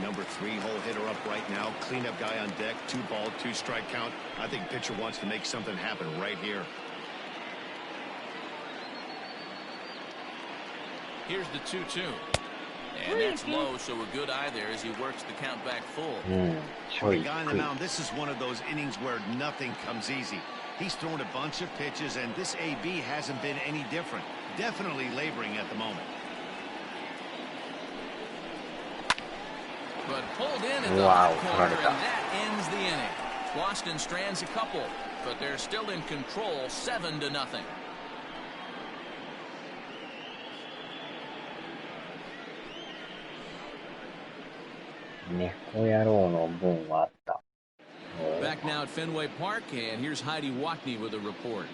Number 3 hole hitter up right now. Cleanup guy on deck. 2-ball, 2-strike count. I think pitcher wants to make something happen right here. Here's the 2-2. And that's low, so a good eye there as he works the count back full. The guy on the mound, this is one of those innings where nothing comes easy. He's thrown a bunch of pitches, and this AB hasn't been any different. Definitely laboring at the moment. But pulled in at the hot corner, and that ends the inning. Boston strands a couple, but they're still in control, 7-0. 猫野郎の分はあった。Back now at Fenway Park, and here's Heidi Watney with a report.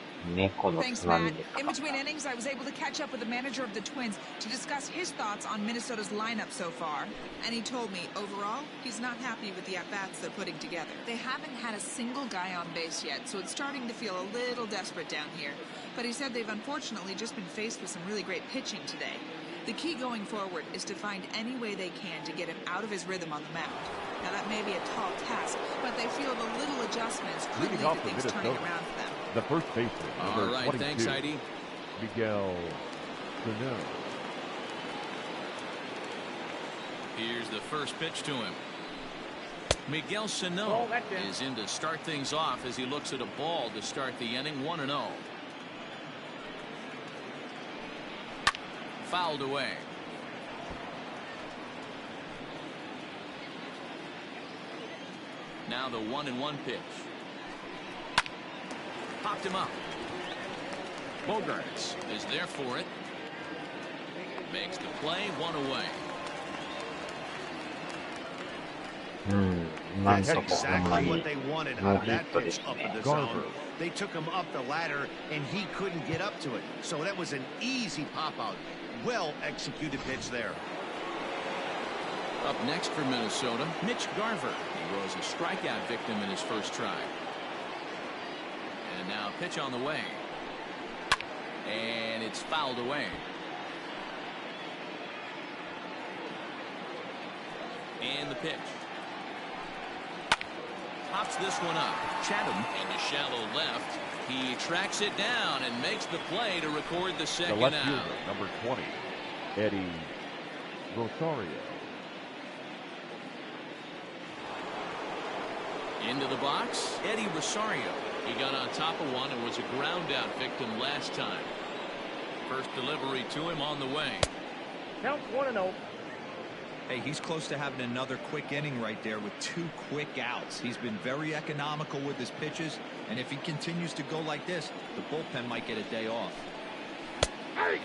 Thanks, Matt. In between innings, I was able to catch up with the manager of the Twins to discuss his thoughts on Minnesota's lineup so far. And he told me, overall, he's not happy with the at-bats they're putting together. They haven't had a single guy on base yet, so it's starting to feel a little desperate down here. But he said they've unfortunately just been faced with some really great pitching today. The key going forward is to find any way they can to get him out of his rhythm on the mound. Now, that may be a tall task, but they feel the little adjustments could lead to things turning around for them. The first baseman, number 22. All right, thanks, Heidi. Miguel Sano. Here's the first pitch to him. Miguel Sano is in to start things off as he looks at a ball to start the inning, 1-0. Fouled away. Now the 1-1 pitch. Popped him up. Bogarts is there for it. Makes the play, 1 away. That's exactly what they wanted out of that pitch up in the zone. They took him up the ladder, and he couldn't get up to it. So that was an easy pop-out. Well-executed pitch there. Up next for Minnesota, Mitch Garver. He was a strikeout victim in his first try. And now pitch on the way. And it's fouled away. And the pitch. Pops this one up. Chatham into shallow left. He tracks it down and makes the play to record the second the left out. fielder, number 20, Eddie Rosario. Into the box, Eddie Rosario. He got on top of one and was a ground out victim last time. First delivery to him on the way. Count 1-0. Hey, he's close to having another quick inning right there with 2 quick outs. He's been very economical with his pitches, and if he continues to go like this, the bullpen might get a day off.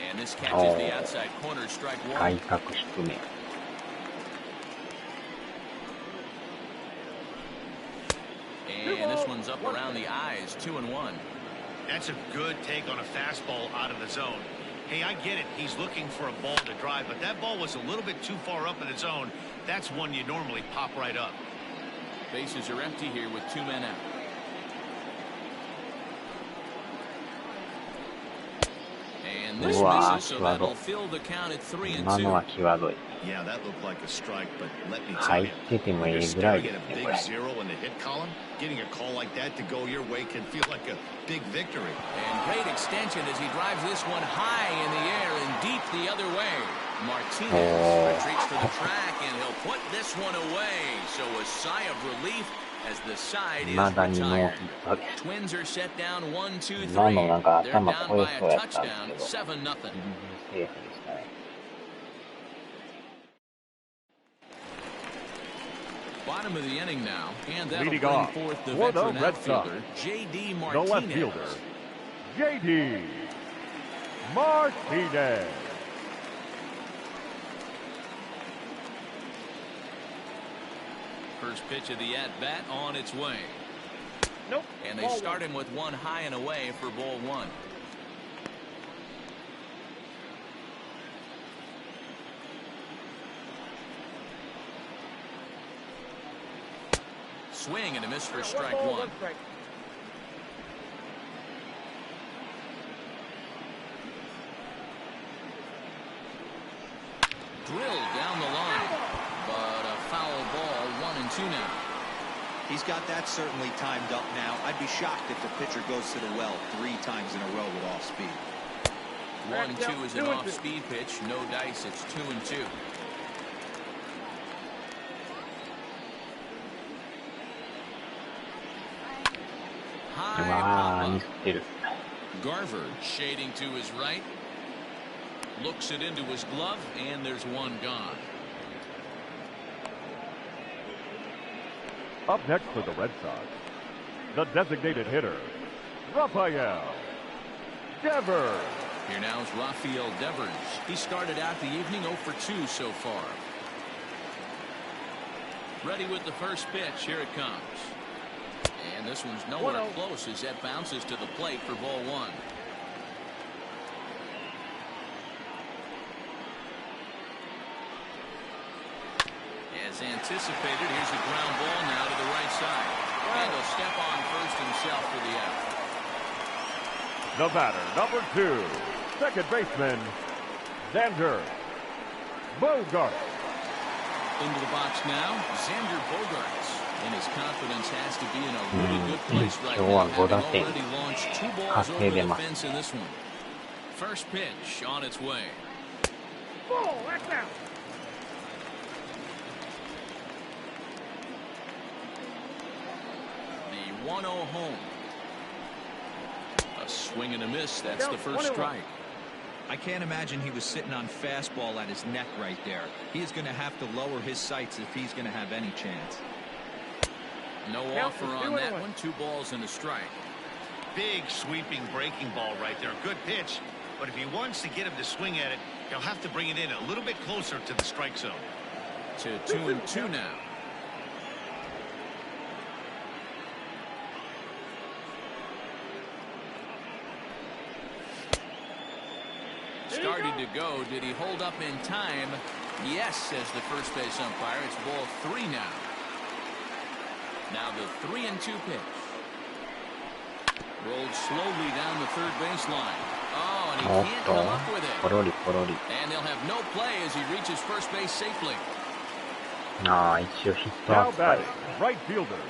And this catches the outside corner, strike 1. And this one's up around the eyes, 2-1. That's a good take on a fastball out of the zone. Hey, I get it. He's looking for a ball to drive, but that ball was a little bit too far up in the zone. That's one you normally pop right up. Bases are empty here with 2 men out. And this misses, so that'll fill the count at 3-2. Yeah, that looked like a strike, but let me tell you, when you're staring at a big 0 in the hit column, getting a call like that to go your way can feel like a big victory. And great extension as he drives this one high in the air and deep the other way. Martinez retreats to the track, and he'll put this one away. So a sigh of relief as the side is retired. Twins are set down 1-2-3. They're down by a touchdown, 7-0. Bottom of the inning now, and that'll Leading bring off forth the for the veteran Red Sox, outfielder, J.D. the Martinez. left fielder, J.D. Martinez. First pitch of the at-bat on its way. Nope. And they start him with one high and away for ball one. Swing and a miss for strike one. Drilled down the line, but a foul ball, 1-2 now. He's got that certainly timed up now. I'd be shocked if the pitcher goes to the well 3 times in a row with off speed. 1-2 is an off-speed pitch. No dice. It's 2-2. High pop-up. Garver shading to his right. Looks it into his glove, and there's one gone. Up next for the Red Sox, the designated hitter, Rafael Devers. Here now is Rafael Devers. He started out the evening 0 for 2 so far. Ready with the first pitch. Here it comes. And this one's nowhere close as that bounces to the plate for ball one. As anticipated, here's a ground ball now to the right side. And he'll step on first himself for the out. The batter, number 2, second baseman, Xander Bogaerts. Into the box now, Xander Bogaerts. And his confidence has to be in a really good place right now, having already launched 2 balls over the fence in this one. First pitch on its way. Ball, that's out. The 1-0 home. A swing and a miss. That's the first strike. I can't imagine he was sitting on fastball at his neck right there. He is going to have to lower his sights if he's going to have any chance. No offer on that one. 2 balls and a strike. Big sweeping breaking ball right there. Good pitch. But if he wants to get him to swing at it, he'll have to bring it in a little bit closer to the strike zone. To 2-2 now. Started to go. Did he hold up in time? Yes, says the first base umpire. It's ball 3 now. Now the 3-2 pitch. Rolled slowly down the third baseline. Oh, and he can't come up with it. And they'll have no play as he reaches first base safely. Now batting, right fielder,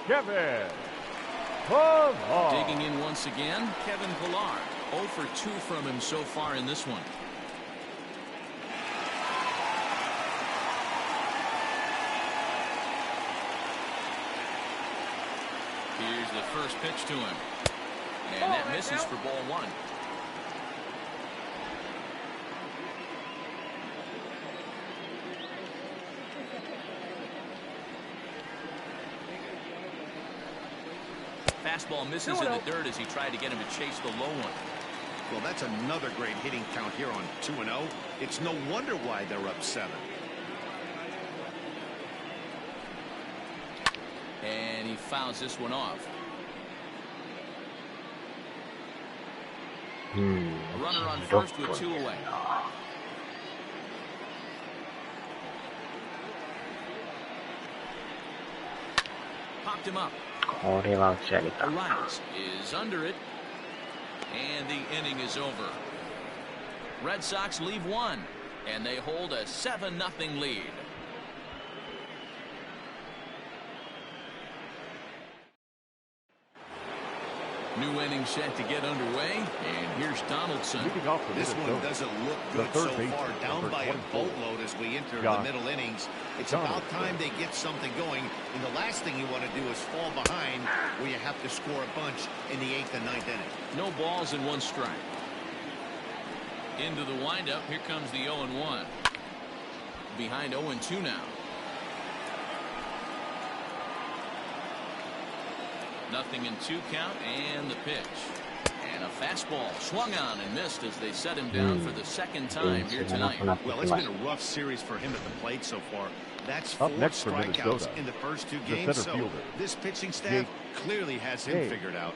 Kevin Pillar. Digging in once again, Kevin Pillar. 0 for 2 from him so far in this one. Here's the first pitch to him. And that misses for ball 1. Fastball misses in the dirt as he tried to get him to chase the low one. Well, that's another great hitting count here on 2-0. It's no wonder why they're up 7. And he fouls this one off. A runner on first with 2 away. Popped him up. Rice is under it. And the inning is over. Red Sox leave 1. And they hold a 7-0 lead. New inning set to get underway, and here's Donaldson. This one doesn't look good so far, down by a boatload as we enter the middle innings. It's about time they get something going, and the last thing you want to do is fall behind where you have to score a bunch in the 8th and 9th inning. No balls and 1 strike. Into the windup, here comes the 0-1. Behind 0-2 now. Nothing in 2 count, and the pitch. And a fastball swung on and missed as they set him down for the 2nd time here tonight. Well, it's been a rough series for him at the plate so far. That's 4 strikeouts in the first 2 games, so this pitching staff clearly has him figured out.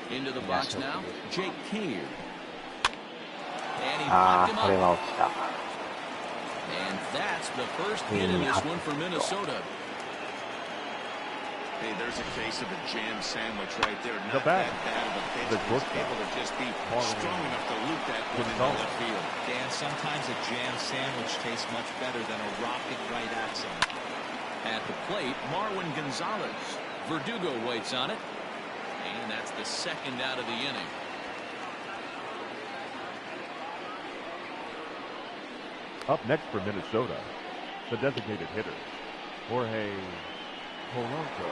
Into the box now, Jake Cave. And he popped him up. And that's the first hit in this one for Minnesota. Hey, there's a case of a jam sandwich right there. The Not bat. that bad of a pitch, but he's able to just be strong enough to loop that one into left field. Dan, sometimes a jam sandwich tastes much better than a rocket right axle. At the plate, Marwin Gonzalez. Verdugo waits on it. And that's the 2nd out of the inning. Up next for Minnesota, the designated hitter, Jorge Polanco.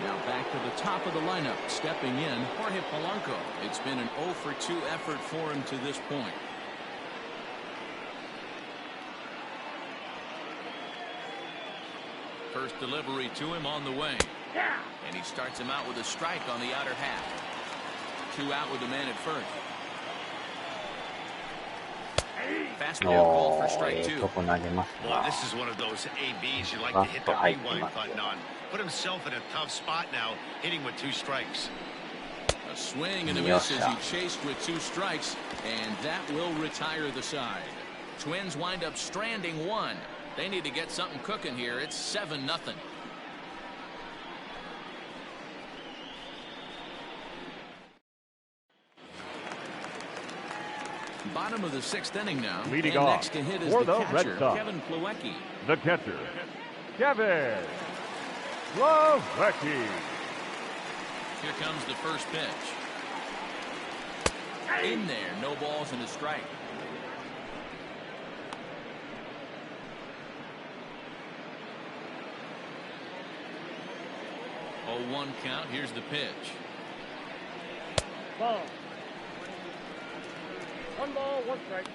Now back to the top of the lineup, stepping in, Jorge Polanco. It's been an 0 for 2 effort for him to this point. First delivery to him on the way. And he starts him out with a strike on the outer half. 2 out with the man at first. Fastball called for strike 2. Well, this is one of those ABs you like to hit the rewind button on. Put himself in a tough spot now, hitting with 2 strikes. A swing and a miss as he chased with 2 strikes, and that will retire the side. Twins wind up stranding 1. They need to get something cooking here. It's 7-0. Bottom of the 6th inning now. Leading and off next to hit is for the the catcher, Red Sox, Kevin Plawecki. The catcher, Kevin Plawecki. Here comes the first pitch. In there, no balls and a strike. 0-1 count. Here's the pitch. Ball. 1 ball, 1 strike.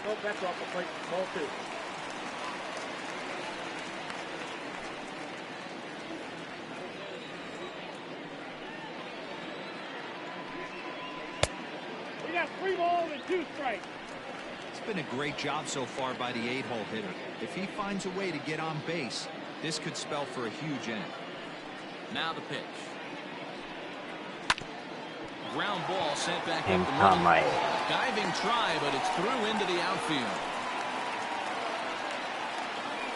Nope, that's off the plate. Ball 2. We got 3 balls and 2 strikes. It's been a great job so far by the 8-hole hitter. If he finds a way to get on base, this could spell for a huge inning. Now the pitch. Ground ball sent back up the middle. Diving try, but it's through into the outfield.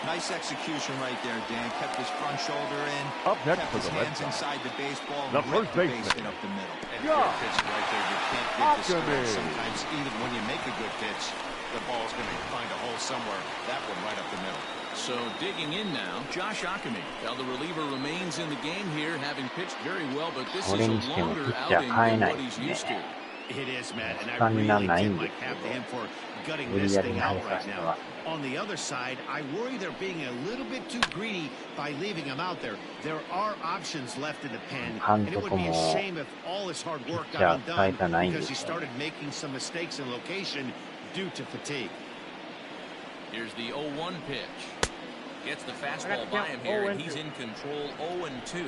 Nice execution right there, Dan. Kept his front shoulder in. Up next kept for his the Red hands Sox, inside the baseball. the And first ripped the baseman, base hit up the middle. And a good pitch right there. You can't get discouraged. Ackerman. Sometimes even when you make a good pitch, the ball's going to find a hole somewhere. That one right up the middle. So digging in now, Josh Ackerman. Now the reliever remains in the game here, having pitched very well, but this is a longer outing than what he's used to. It is, Matt, and I really tip my cap to him for gutting this thing out right now. On the other side, I worry they're being a little bit too greedy by leaving him out there. There are options left in the pen, and it would be a shame if all his hard work got undone because he started making some mistakes in location due to fatigue. Here's the 0-1 pitch. Gets the fastball by him here, and he's in control. 0-2.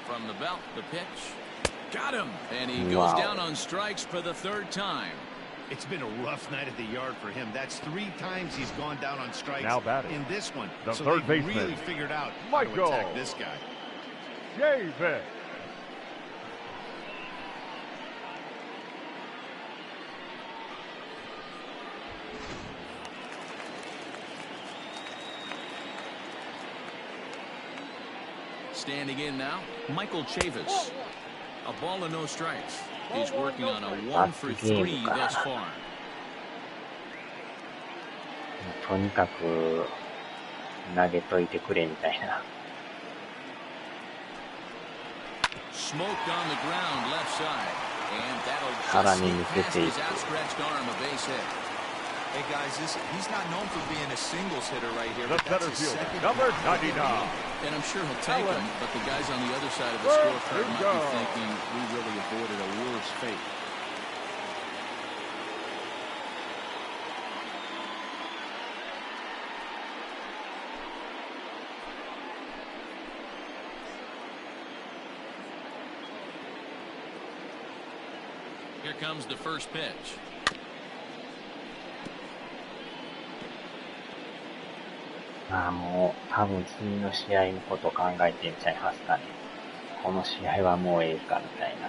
From the belt, the pitch. Got him! And he goes down on strikes for the 3rd time. It's been a rough night at the yard for him. That's 3 times he's gone down on strikes now batting in this one. the so third they've baseman, really figured out Michael how to attack this guy. Davis. Standing in now, Michael Chavis. A ball and no strikes. He's working on a 1 for 3 thus far. とにかく投げといてくれみたいな。Smoked on the ground left side, and that'll さら just に sneak 抜け past てい his く。 outstretched arm, a base hit. Hey guys, he's not known for being a singles hitter right here. The But that's center his fielder, second number time. 99. And I'm sure he'll take Allen. him, but the guys on the other side of the First scorecard and might goal. be thinking we really avoided a worse fate. Here comes the first pitch. まあもう多分次の試合のこと考えてんちゃいますかね。この試合はもうええかみたいな。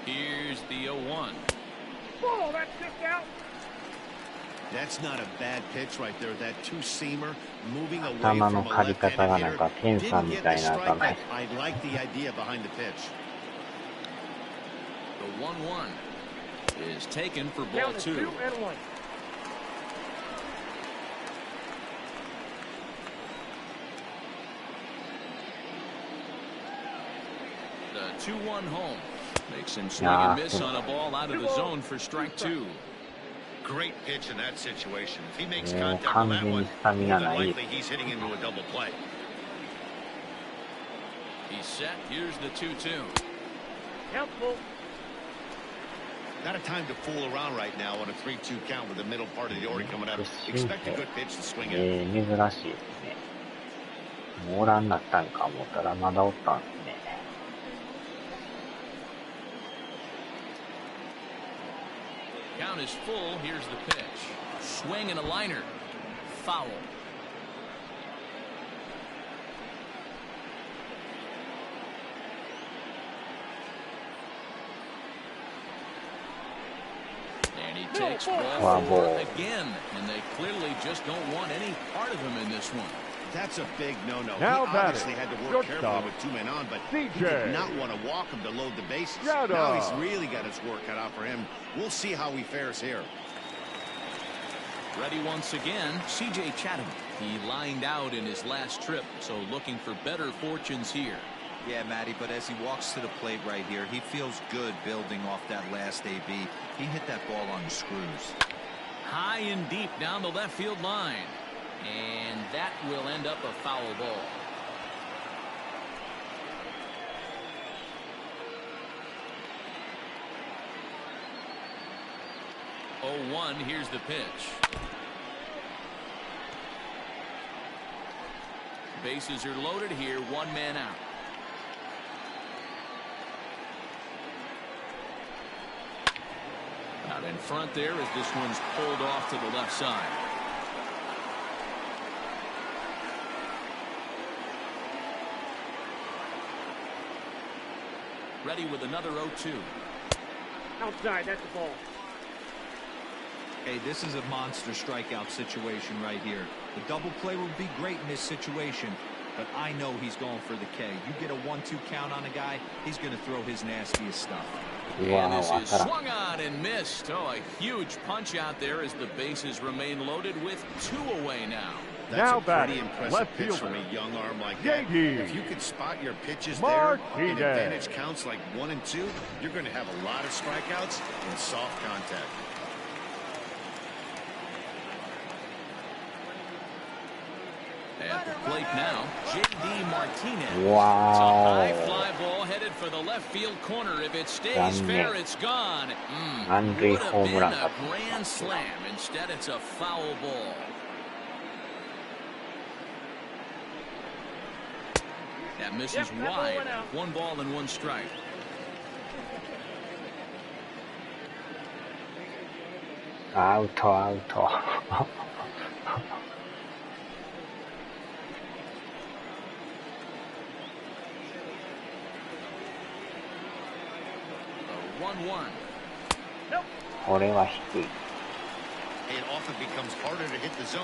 Here's the 0-1. Whoa, that's kicked out. That's not a bad pitch right there. That two-seamer moving away 頭 from の a 借り方が left-handed なん hitter. かケンさん Didn't み get た the いな strike, 頭 but I like the idea behind the pitch. The 1-1 is taken for ball Down to 2. 2 and 1. The 2-1 home makes him swing and miss on a ball out of the zone for strike 2. Great pitch in that situation. If he makes もう contact 完 on that 全 one, にスタミ more ナ than ない。 likely he's hitting into a double play. He's set. Here's the 2-2. Helpful. Not a time to fool around right now on a 3-2 count with the middle part of the order coming up. Expect a good pitch to swing in. 珍しいですね。もうおらんなったんか思ったらまだおったんですね。Count is full. Here's the pitch. Swing and a liner. Foul. And he takes ball 4 again. And they clearly just don't want any part of him in this one. That's a big no-no. He Now obviously batting, had to work shortstop, carefully with 2 men on, but he CJ. did not want to walk him to load the bases. Yada. Now he's really got his work cut out for him. We'll see how he fares here. Ready once again, C.J. Chatham. He lined out in his last trip, so looking for better fortunes here. Yeah, Matty, but as he walks to the plate right here, he feels good building off that last AB. He hit that ball on the screws. High and deep down the left field line. And that will end up a foul ball. Oh, 1, here's the pitch. Bases are loaded here, 1 man out. Out in front there as this one's pulled off to the left side. Ready with another 0-2. Outside, that's the ball. Hey, this is a monster strikeout situation right here. The double play would be great in this situation, but I know he's going for the K. You get a 1-2 count on a guy, he's going to throw his nastiest stuff. And this is swung on and missed. Oh, a huge punch out there as the bases remain loaded with 2 away now. That's Now a pretty batting, impressive left pitch from fielder, a young arm like that. JD. If you could spot your pitches Mark there in Hide. advantage counts like 1 and 2, you're going to have a lot of strikeouts and soft contact. At the plate now, J.D. Martinez. Wow. It's a high fly ball headed for the left field corner. If it stays fair, it's gone. Would have been a grand slam. Instead, it's a foul ball. That misses wide. 1 ball and 1 strike. Out. A 1-1. これは低い。 It often becomes harder to hit the zone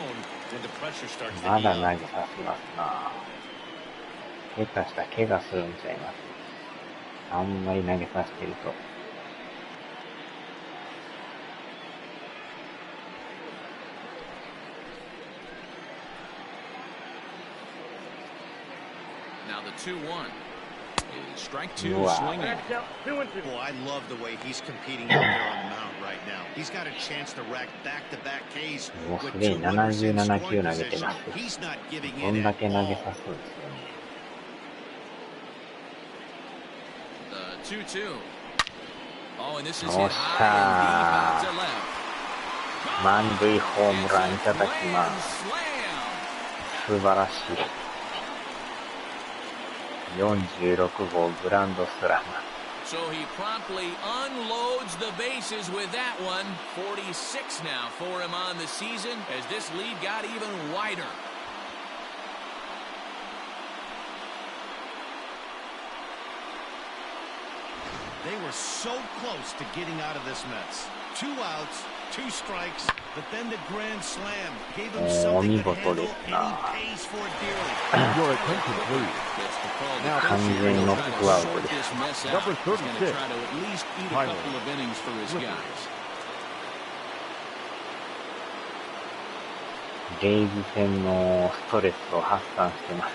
when the pressure starts to ま heat だ up. 投げさせますな。下手したら怪我するんちゃいます。あんまり投げさせてると。Now the 2-1. Strike two, swinging. Boy, I love the way he's competing out there on the mound right now. He's got a chance to rack back-to-back Ks with 2 runners in scoring position. He's not giving in at all. The 2-2. Oh, and this is hit high and deep out to left. 満塁ホームランいただきます。素晴らしい。46号グランドスラム。So he promptly unloads the bases with that one. 46 now for him on the season as this lead got even wider. They were so close to getting out of this mess. 2 outs, 2 strikes, but then the grand slam gave him something to handle, and he pays for it dearly. Your attention, please. Now, 完全ノックアウトです。 Number 36. Tyler. レイズ戦のストレスを発散してます。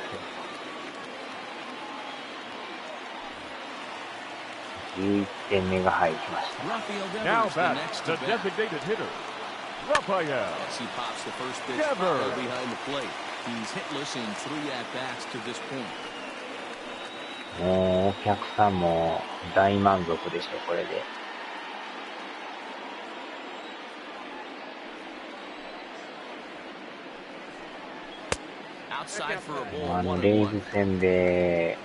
11点目が入りました。Now back, the designated hitter, Raphael. He pops the first pitch behind the plate. He's hitless in 3 at-bats to this point. もうお客さんも大満足でしょ、これで。レイズ戦で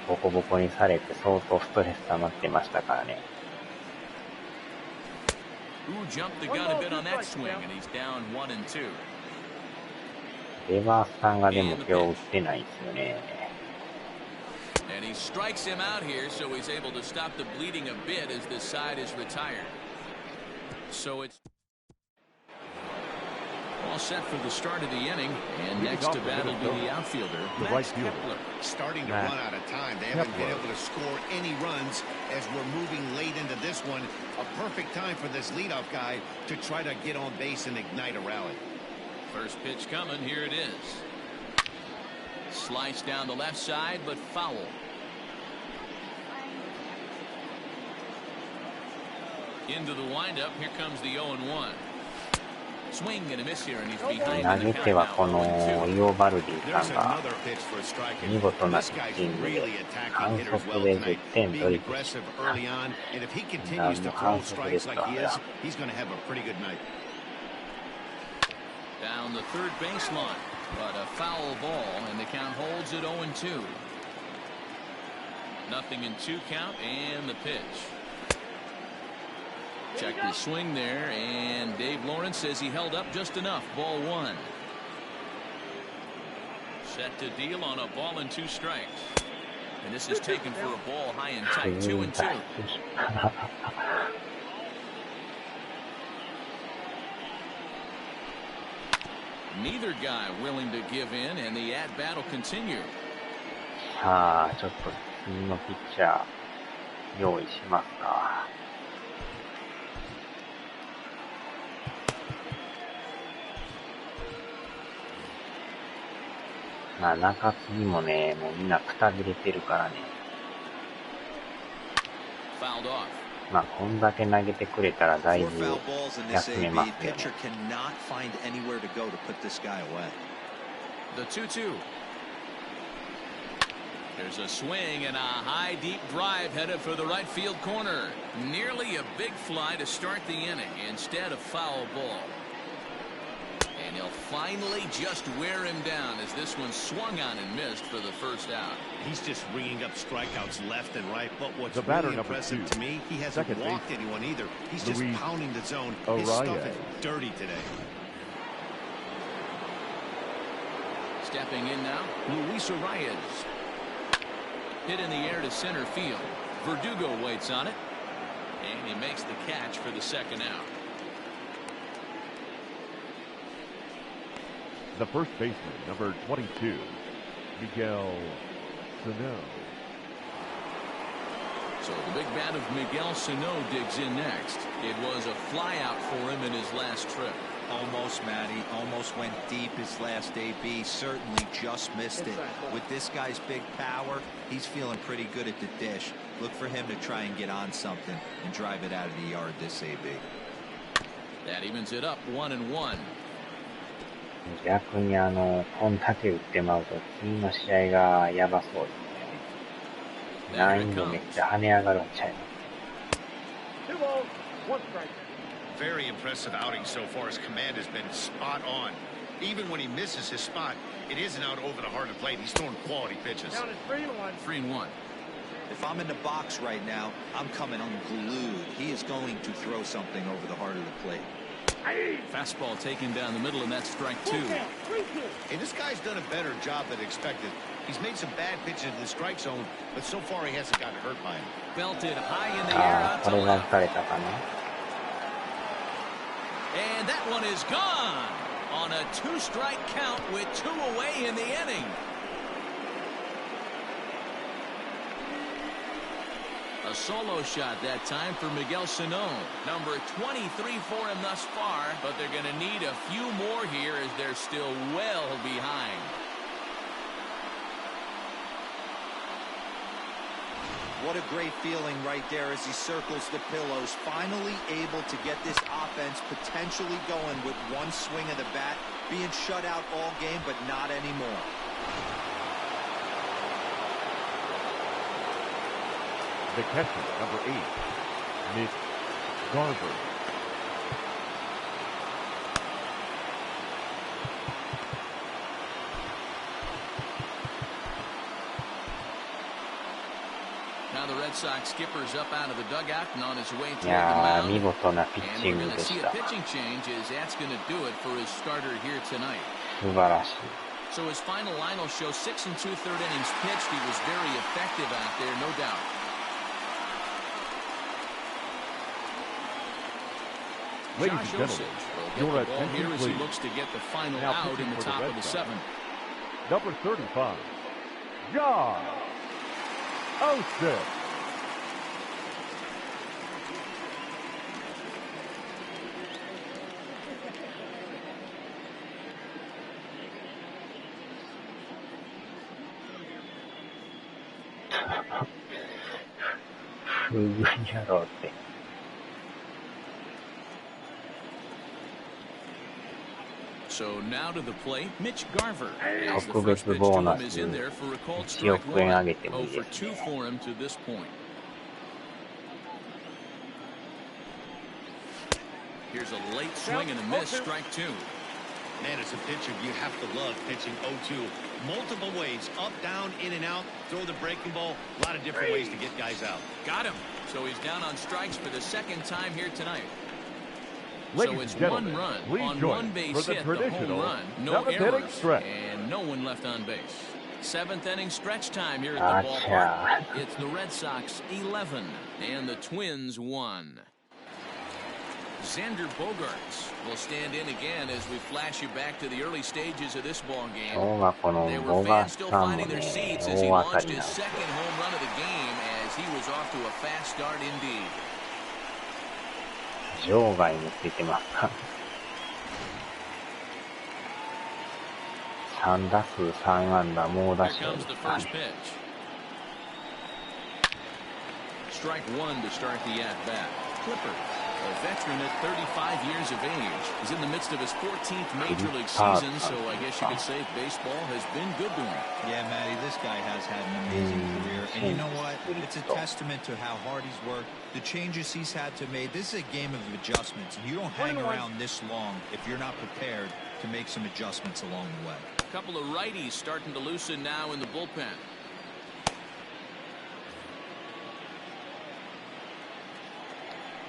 ボコボコにされて相当ストレス溜まってましたからね。レバースさんがでも今日打ってないですよね。And he strikes him out here, so he's able to stop the bleeding a bit as this side is retired. So it's all set for the start of the inning, and next to bat will be the outfielder, the right fielder. Starting to run out of time. They haven't been able to score any runs as we're moving late into this one. A perfect time for this leadoff guy to try to get on base and ignite a rally. First pitch coming, here it is. Sliced down the left side, but foul. Into the windup, here comes the 0-1. Swing and a miss here, and he's behind. 投げてはこのイオバルディさんが見事なピッチングで反則で10点取り消し、何の反則ですか。Down the third baseline, but a foul ball, and the count holds at 0-2. Nothing in 2 count, and the pitch. Check the swing there, and Dave Lawrence says he held up just enough. Ball 1. Set to deal on a ball and 2 strikes. And this is taken for a ball high and tight, 2-2. Neither guy willing to give in, and the at-bat will continue. さあ、ちょっと次のピッチャー用意しますか。まあ中継ぎもね、もうみんなくたびれてるからね。まあこんだけ投げてくれたらだいぶ休めますよね。The 2-2. There's a swing and a high deep drive headed for the right field corner. Nearly a big fly to start the inning instead of foul ball. And he'll finally just wear him down as this one swung on and missed for the first out. He's just ringing up strikeouts left and right, but what's really impressive to me, he hasn't walked anyone either. He's just pounding the zone. His stuff is dirty today. Stepping in now, Luis Arias. Hit in the air to center field. Verdugo waits on it, and he makes the catch for the second out. The first baseman, number 22, Miguel Sano. So the big bat of Miguel Sano digs in next. It was a flyout for him in his last trip. Almost, Matty. Almost went deep his last AB. Certainly just missed it. With this guy's big power, he's feeling pretty good at the dish. Look for him to try and get on something and drive it out of the yard this AB. That evens it up 1-1. 逆にこんだけ打ってまうと次の試合がやばそうですね。難易度めっちゃ跳ね上がるんちゃいます。2 balls, 1 strike. Very impressive outing so far. His command has been spot on. Even when he misses his spot, it isn't out over the heart of the plate. He's throwing quality pitches. Down is 3-1. 3-1. If I'm in the box right now, I'm coming unglued. He is going to throw something over the heart of the plate. Fastball taken down the middle, and that's strike 2. Hey, this guy's done a better job than expected. He's made some bad pitches in the strike zone, but so far he hasn't gotten hurt by him. Belted high in the air out to これが left. 打たれたかな。And that one is gone on a 2-strike count with 2 away in the inning. A solo shot that time for Miguel Sano. Number 23 for him thus far, but they're going to need a few more here as they're still well behind. What a great feeling right there as he circles the pillows. Finally able to get this offense potentially going with one swing of the bat. Being shut out all game, but not anymore. The catcher, number 8, Mitch Garver. Now the Red Sox skipper's up out of the dugout and on his way toward the いやー、 mound. 見事なピッ And チン we're グ going to で see し a た。 pitching change as that's going to do it for his starter here tonight. 素晴らしい。 So his final line will show 6 2/3 innings pitched. He was very effective out there, no doubt. Ladies Josh and Osage gentlemen, will your get the ball here attention, as he please. looks to get the final Now out pitching in the for the top Red of the Sox. 7th. Number 35, Josh Osage.不遇やろうって。 So now to the plate, Mitch Garver. As the 特 first 別 pitch ボー to ナ him ス is in there for a called 1 strike 億円 1. 上げてもい 0 いで for す 2 ね。 for him to this point. Here's a late swing and a miss, strike 2. Man, as a pitcher, you have to love pitching 0-2. Multiple ways, up, down, in and out, throw the breaking ball. A lot of different ways to get guys out. Got him. So he's down on strikes for the second time here tonight. Ladies So it's and gentlemen, 1 run please on join 1 base for the hit, the home traditional run, no 7th inning errors, stretch. and no one left on base. 7th inning stretch time here at the Acha. ballpark. It's the Red Sox 11 and the Twins 1. Xander Bogaerts will stand in again as we flash you back to the early stages of this ball game. 今日はこの There ボ were ガ fans ス still さんも finding their ね、 seats as he 大当た launched り his なんです。 second home run of the game as he was off to a fast start indeed. 場外もついてますから。3打数3安打、猛打 Here 賞 comes で the すか first ね。 pitch. Strike 1 to start the at-bat. Clipper, a veteran at 35 years of age, is in the midst of his 14th Major League season, so I guess you could say baseball has been good to him. Yeah, Matty, this guy has had an amazing career. And you know what? It's a testament to how hard he's worked, the changes he's had to make. This is a game of adjustments. You don't hang around this long if you're not prepared to make some adjustments along the way. A couple of righties starting to loosen now in the bullpen.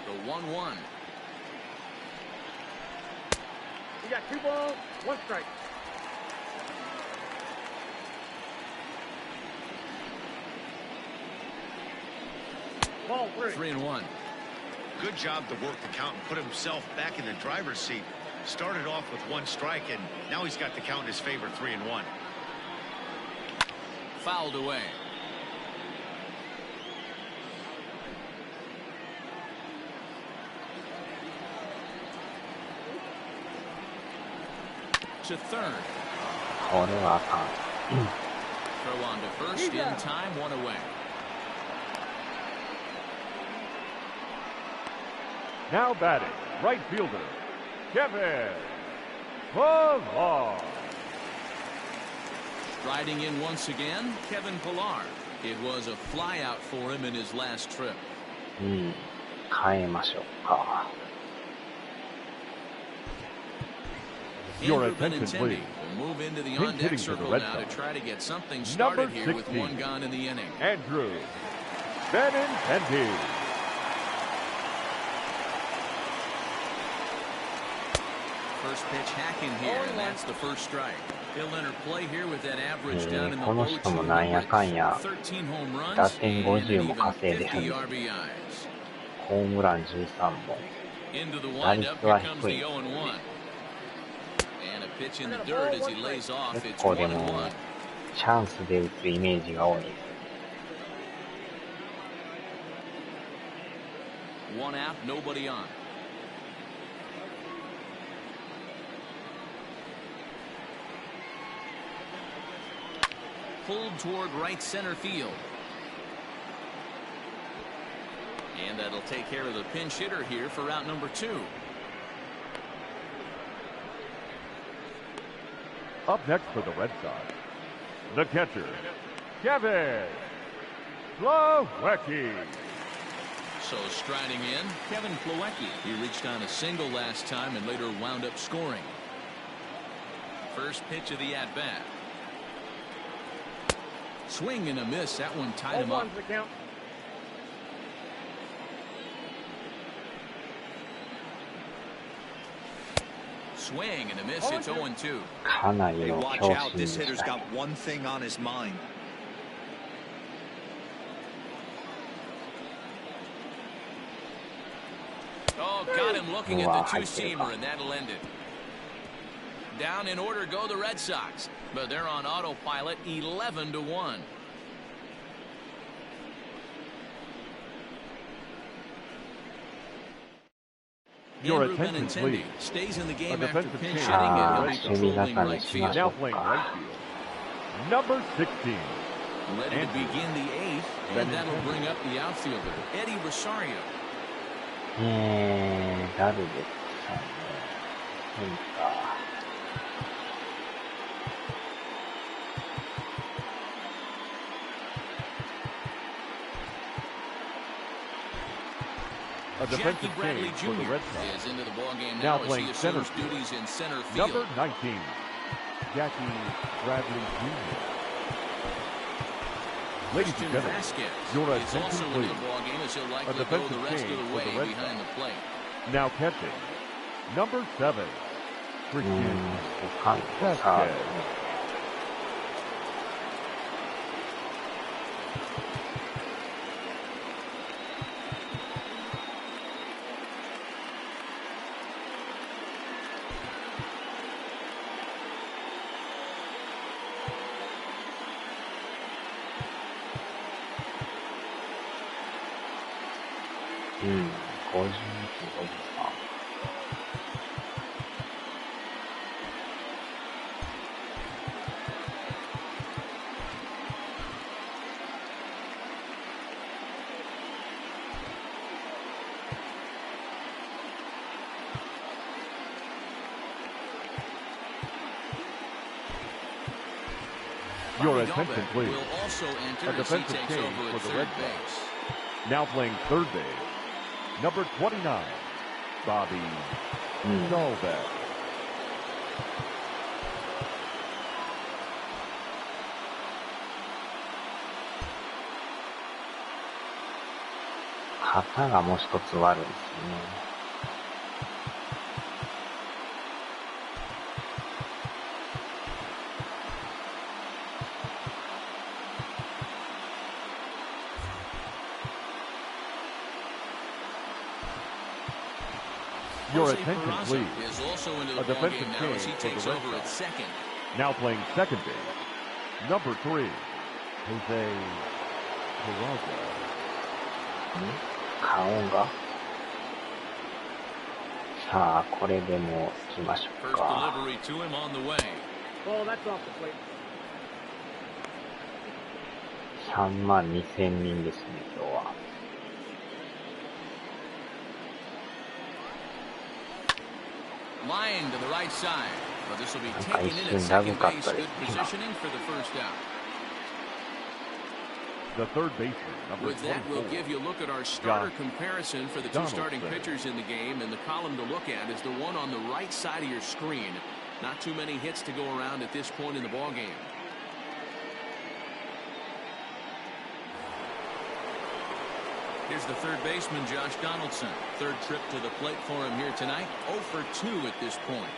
The 1-1. You got 2 balls, 1 strike. Ball 3. 3-1. Good job to work the count and put himself back in the driver's seat. Started off with 1 strike, and now he's got the count in his favor, 3-1. Fouled away. to third. これはあかん。 Throw on to first in time, one away. Now batting, right fielder, Kevin Pillar. Striding in once again, Kevin Pillar. It was a flyout for him in his last trip. 変えましょうか。 Your Andrew attention, Benintendi please. will move into the Pinch on-deck hitting for the circle Red now to Sox. try to get something Number started here with 16, one gone in the inning. Andrew Benintendi. First pitch hacking here, and that's the first strike. He'll enter play here with that average down in the この人もなんやかんや 13 home runs 打点 and 50 even も稼いでる 50 RBIs. ホームラン13本。 Into the 打 windup, 率 here は comes 低 the い。 0-1. And a pitch in the dirt as he lays off. 結 It's 構でも 1-1. チャンスで打つイメージが多い。 One out, nobody on. Pulled toward right center field. And that'll take care of the pinch hitter here for out number 2. Up next for the Red Sox, the catcher, Kevin Plawecki. So striding in, Kevin Plawecki. He reached on a single last time and later wound up scoring. First pitch of the at-bat. Swing and a miss. That one tied him up. Swing and a miss. It's 0-2. かなり Hey, の watch 強 out. 心 This でし hitter's た。 got one thing on his mind. Oh, got him looking at the two-seamer, and that'll end it. Down in order go the Red Sox, but they're on autopilot 11-1. Your Andrew attention, Benintendi please. stays in the A game after defensive pinch change. hitting, and he'll be Ah, patrolling Shimida right field. Now playing right field, number 16. Ready to begin the 8th, and that'll bring up the outfielder, Eddie Rosario. 誰ですかね。変か。A Jackie defensive Bradley change for the Jr. Red Sox. is into the ballgame Now now as playing he center assumes field. duties in center field. Number 19, Jackie Bradley Jr. Ladies Christian and gentlemen, Vasquez your is attention, also into the please. ballgame as he'll A likely go defensive the rest of change the for way the Red behind Sox. the plate. Now catching, number 7, Christian かんさ Vasquez. 50、53。Your Bobby attention, Dalbec please. will also enter A as he defensive takes change over at for the third Red Sox. base. Now playing third base, number 29, Bobby Dalbec. 旗がもう一つ悪いですね。Your Jose attention, Peraza please. is also into the A defensive ballgame now as he change for the takes Red over at Sox. second. Now playing second base, number 3, Jose Peraza. 顔がさあ、これでも行きましょう First か。 delivery to him on the way. Oh, that's off the plate. 32,000人ですね、今日は。Line to the right side. But this will be なんか taken 一 in at 瞬ラグ second かっ base. たで Good すね、今。 positioning for the first out. The third baseman, number With that, we'll 24. give you a look at our starter Josh comparison for the two starting Donaldson. pitchers in the game. And the column to look at is the one on the right side of your screen. Not too many hits to go around at this point in the ballgame. Here's the third baseman, Josh Donaldson. Third trip to the plate for him here tonight. 0 for 2 at this point.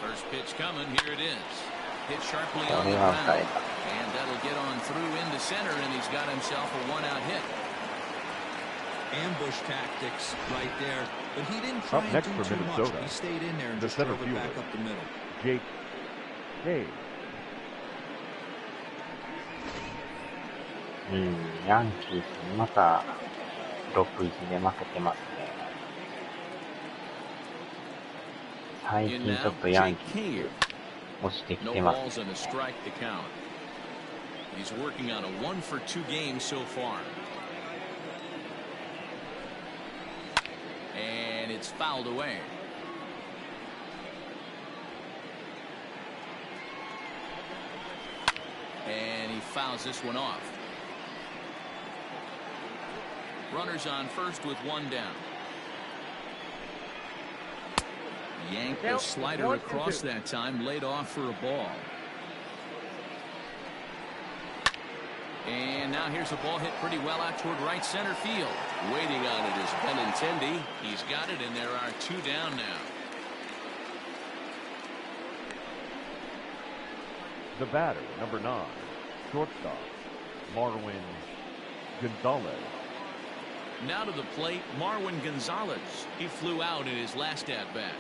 First pitch coming. Here it is. Hit sharply on the ground. And that'll get on through into center, and he's got himself a one-out hit. Ambush tactics right there, but he didn't try Up and next do for too much. Minnesota, He stayed in there and the just center drove it back fielder, up the middle. Jake Hay. ヤンキースにまた6-1で負けてますね。最 In 近ちょ now, っとヤン Jake キー Hay. ス落ちてき No てます。 balls and a strike to count. He's working on a 1 for 2 game so far. And it's fouled away. And he fouls this one off. Runners on first with one down. Yanked the slider across that time, laid off for a ball. And now here's a ball hit pretty well out toward right center field. Waiting on it is Benintendi. He's got it, and there are 2 down now. The batter, number 9, shortstop, Marwin Gonzalez. Now to the plate, Marwin Gonzalez. He flew out in his last at-bat.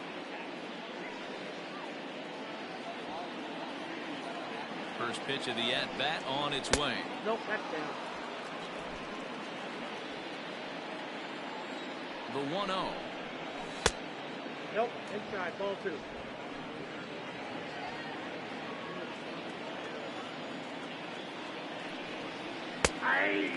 First pitch of the at-bat on its way. Nope, that's down. The 1-0. Nope, inside, ball 2. Aye!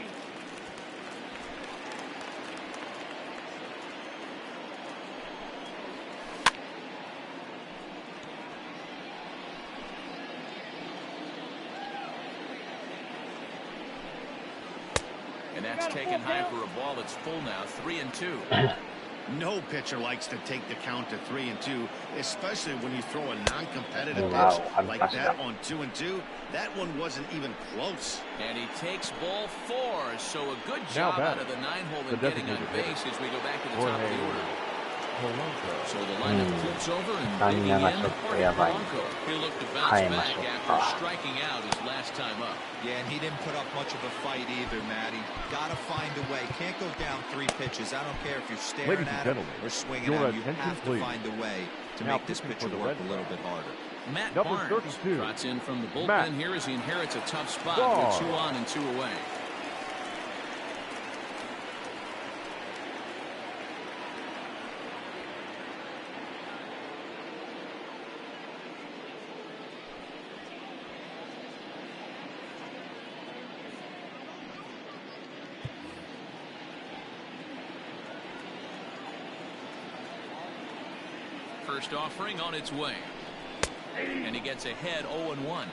And that's taken high for a ball that's full now, 3-2. No pitcher likes to take the count to 3-2, especially when you throw a non-competitive Wow, pitch like that on 2-2. That one wasn't even close. And he takes ball 4, so a good Now job out of the 9-hole the and getting on designated base hitter, as we go back to the top of the order. Polanco. So the lineup flips over and Stamina diggingが in, ちょっとやばいんで Polanco. He'll look to bounce 変えま back しょう after か。 striking out his last time up. Yeah, and he didn't put up much of a fight either, Matty. Gotta find a way. Can't go down 3 pitches. I don't care if you're staring Ladies and at him gentlemen, or swinging your at him. You attention, have to please. find a way to Now make this pitching pitcher for the work Red a little bit harder. Matt Number Barnes 32. trots in from the bullpen Matt here as he inherits a tough spot Barnes. with 2 on and 2 away. First offering on its way. And he gets ahead 0-1.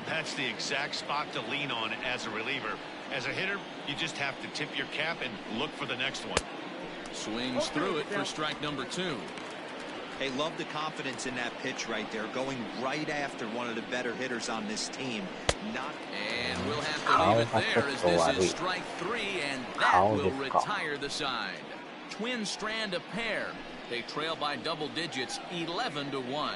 That's the exact spot to lean on as a reliever. As a hitter, you just have to tip your cap and look for the next one. Swings through it for strike number 2. Hey, love the confidence in that pitch right there, going right after one of the better hitters on this team. And we'll have to leave it there as this is strike 3, and that will retire the side. Twins strand a pair. They trail by double digits, 11-1.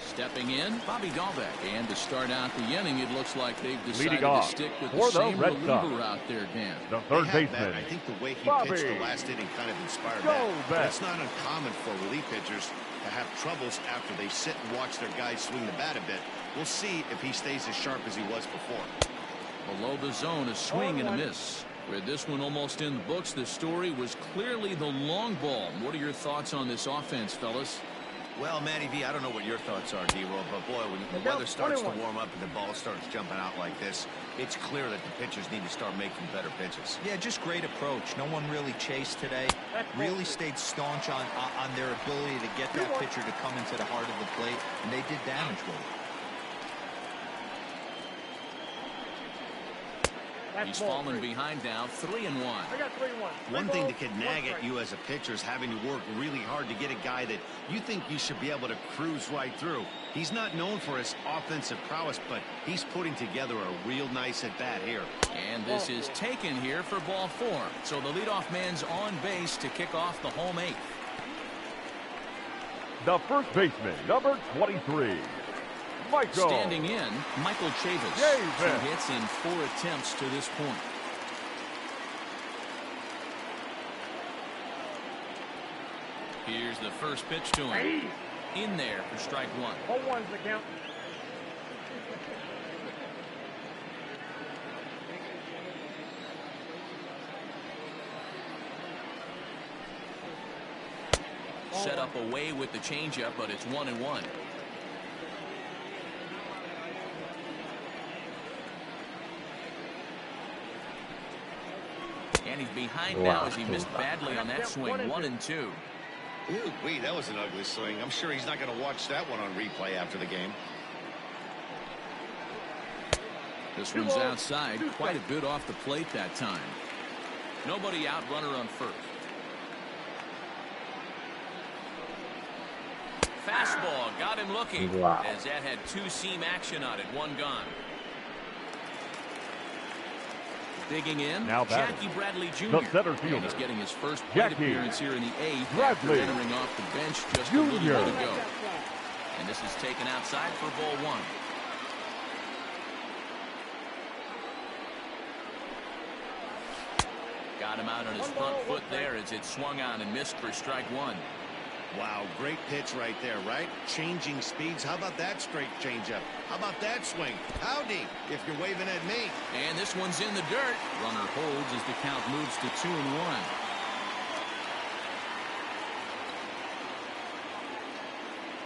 Stepping in, Bobby Dahlbeck. And to start out the inning, it looks like they've decided to stick with the same reliever out there, Dan. The third baseman. I think the way he Bobby pitched the last inning kind of inspired that. But it's not uncommon for relief pitchers to have troubles after they sit and watch their guys swing the bat a bit. We'll see if he stays as sharp as he was before. Below the zone, a swing and a miss. With this one almost in the books, the story was clearly the long ball. What are your thoughts on this offense, fellas? Well, Matty V, I don't know what your thoughts are, D-Roll, but boy, when the weather starts to warm up and the ball starts jumping out like this, it's clear that the pitchers need to start making better pitches. Yeah, just great approach. No one really chased today. Really stayed staunch on their ability to get that pitcher to come into the heart of the plate, and they did damage with it. He's fallen behind now, 3-1. I got 3-1. One thing that could nag at you as a pitcher is having to work really hard to get a guy that you think you should be able to cruise right through. He's not known for his offensive prowess, but he's putting together a real nice at-bat here. And this is taken here for ball 4. So the leadoff man's on base to kick off the home 8th. The first baseman, number 23. Michael. Standing in, Michael Chavis. 2 hits in 4 attempts to this point. Here's the first pitch to him. In there for strike 1. 0-1's the count. Set up away with the changeup, but it's 1-1. And he's behind now as he missed badly on that swing. 1-2. Ooh, wait, that was an ugly swing. I'm sure he's not going to watch that one on replay after the game. This one's outside. Quite a bit off the plate that time. Nobody out, runner on first. Fastball got him looking as that had 2-seam action on it. 1 gone. Digging in, now Jackie Bradley Jr. The center fielder. And he's getting his first plate appearance here in the 8th after entering off the bench just Jr. a little bit ago. And this is taken outside for ball 1. Got him out on his front foot there as it swung on and missed for strike 1. Wow, great pitch right there, right? Changing speeds. How about that straight changeup? How about that swing? Howdy, if you're waving at me. And this one's in the dirt. Runner holds as the count moves to 2-1.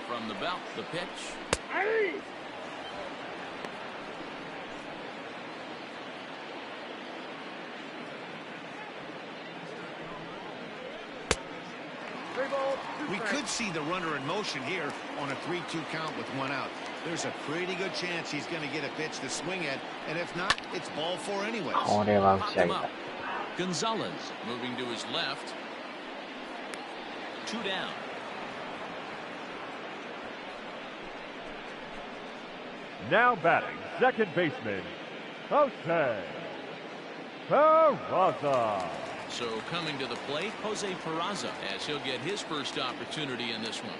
From the belt, the pitch. We could see the runner in motion here on a 3-2 count with 1 out. There's a pretty good chance he's going to get a pitch to swing at, and if not, it's ball 4 anyways. Pop him up. Gonzalez moving to his left. 2 down. Now batting, second baseman, Jose Peraza. So coming to the plate, Jose Peraza, as he'll get his first opportunity in this one.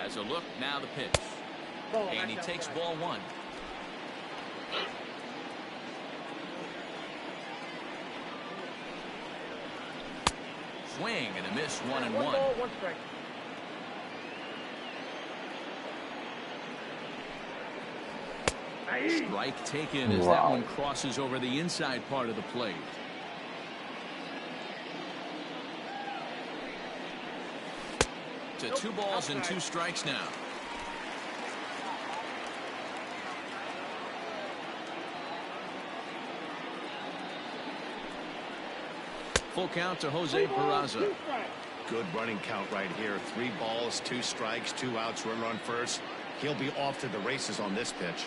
As a look, now the pitch. And he takes ball 1. Swing and a miss, 1-1. 1 ball, 1 strike. Strike taken as that one crosses over the inside part of the plate. To 2 balls and 2 strikes now. Full count to Jose Peraza. Good running count right here. 3 balls, 2 strikes, 2 outs, runner on first. He'll be off to the races on this pitch.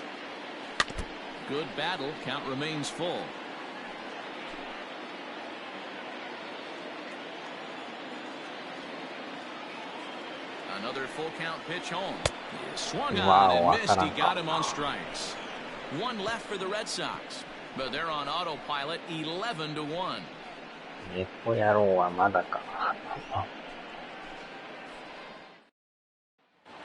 Good battle. Count remains full. Another full count pitch home. He swung on and missed. He got him on strikes. 1 left for the Red Sox, but they're on autopilot, 11-1.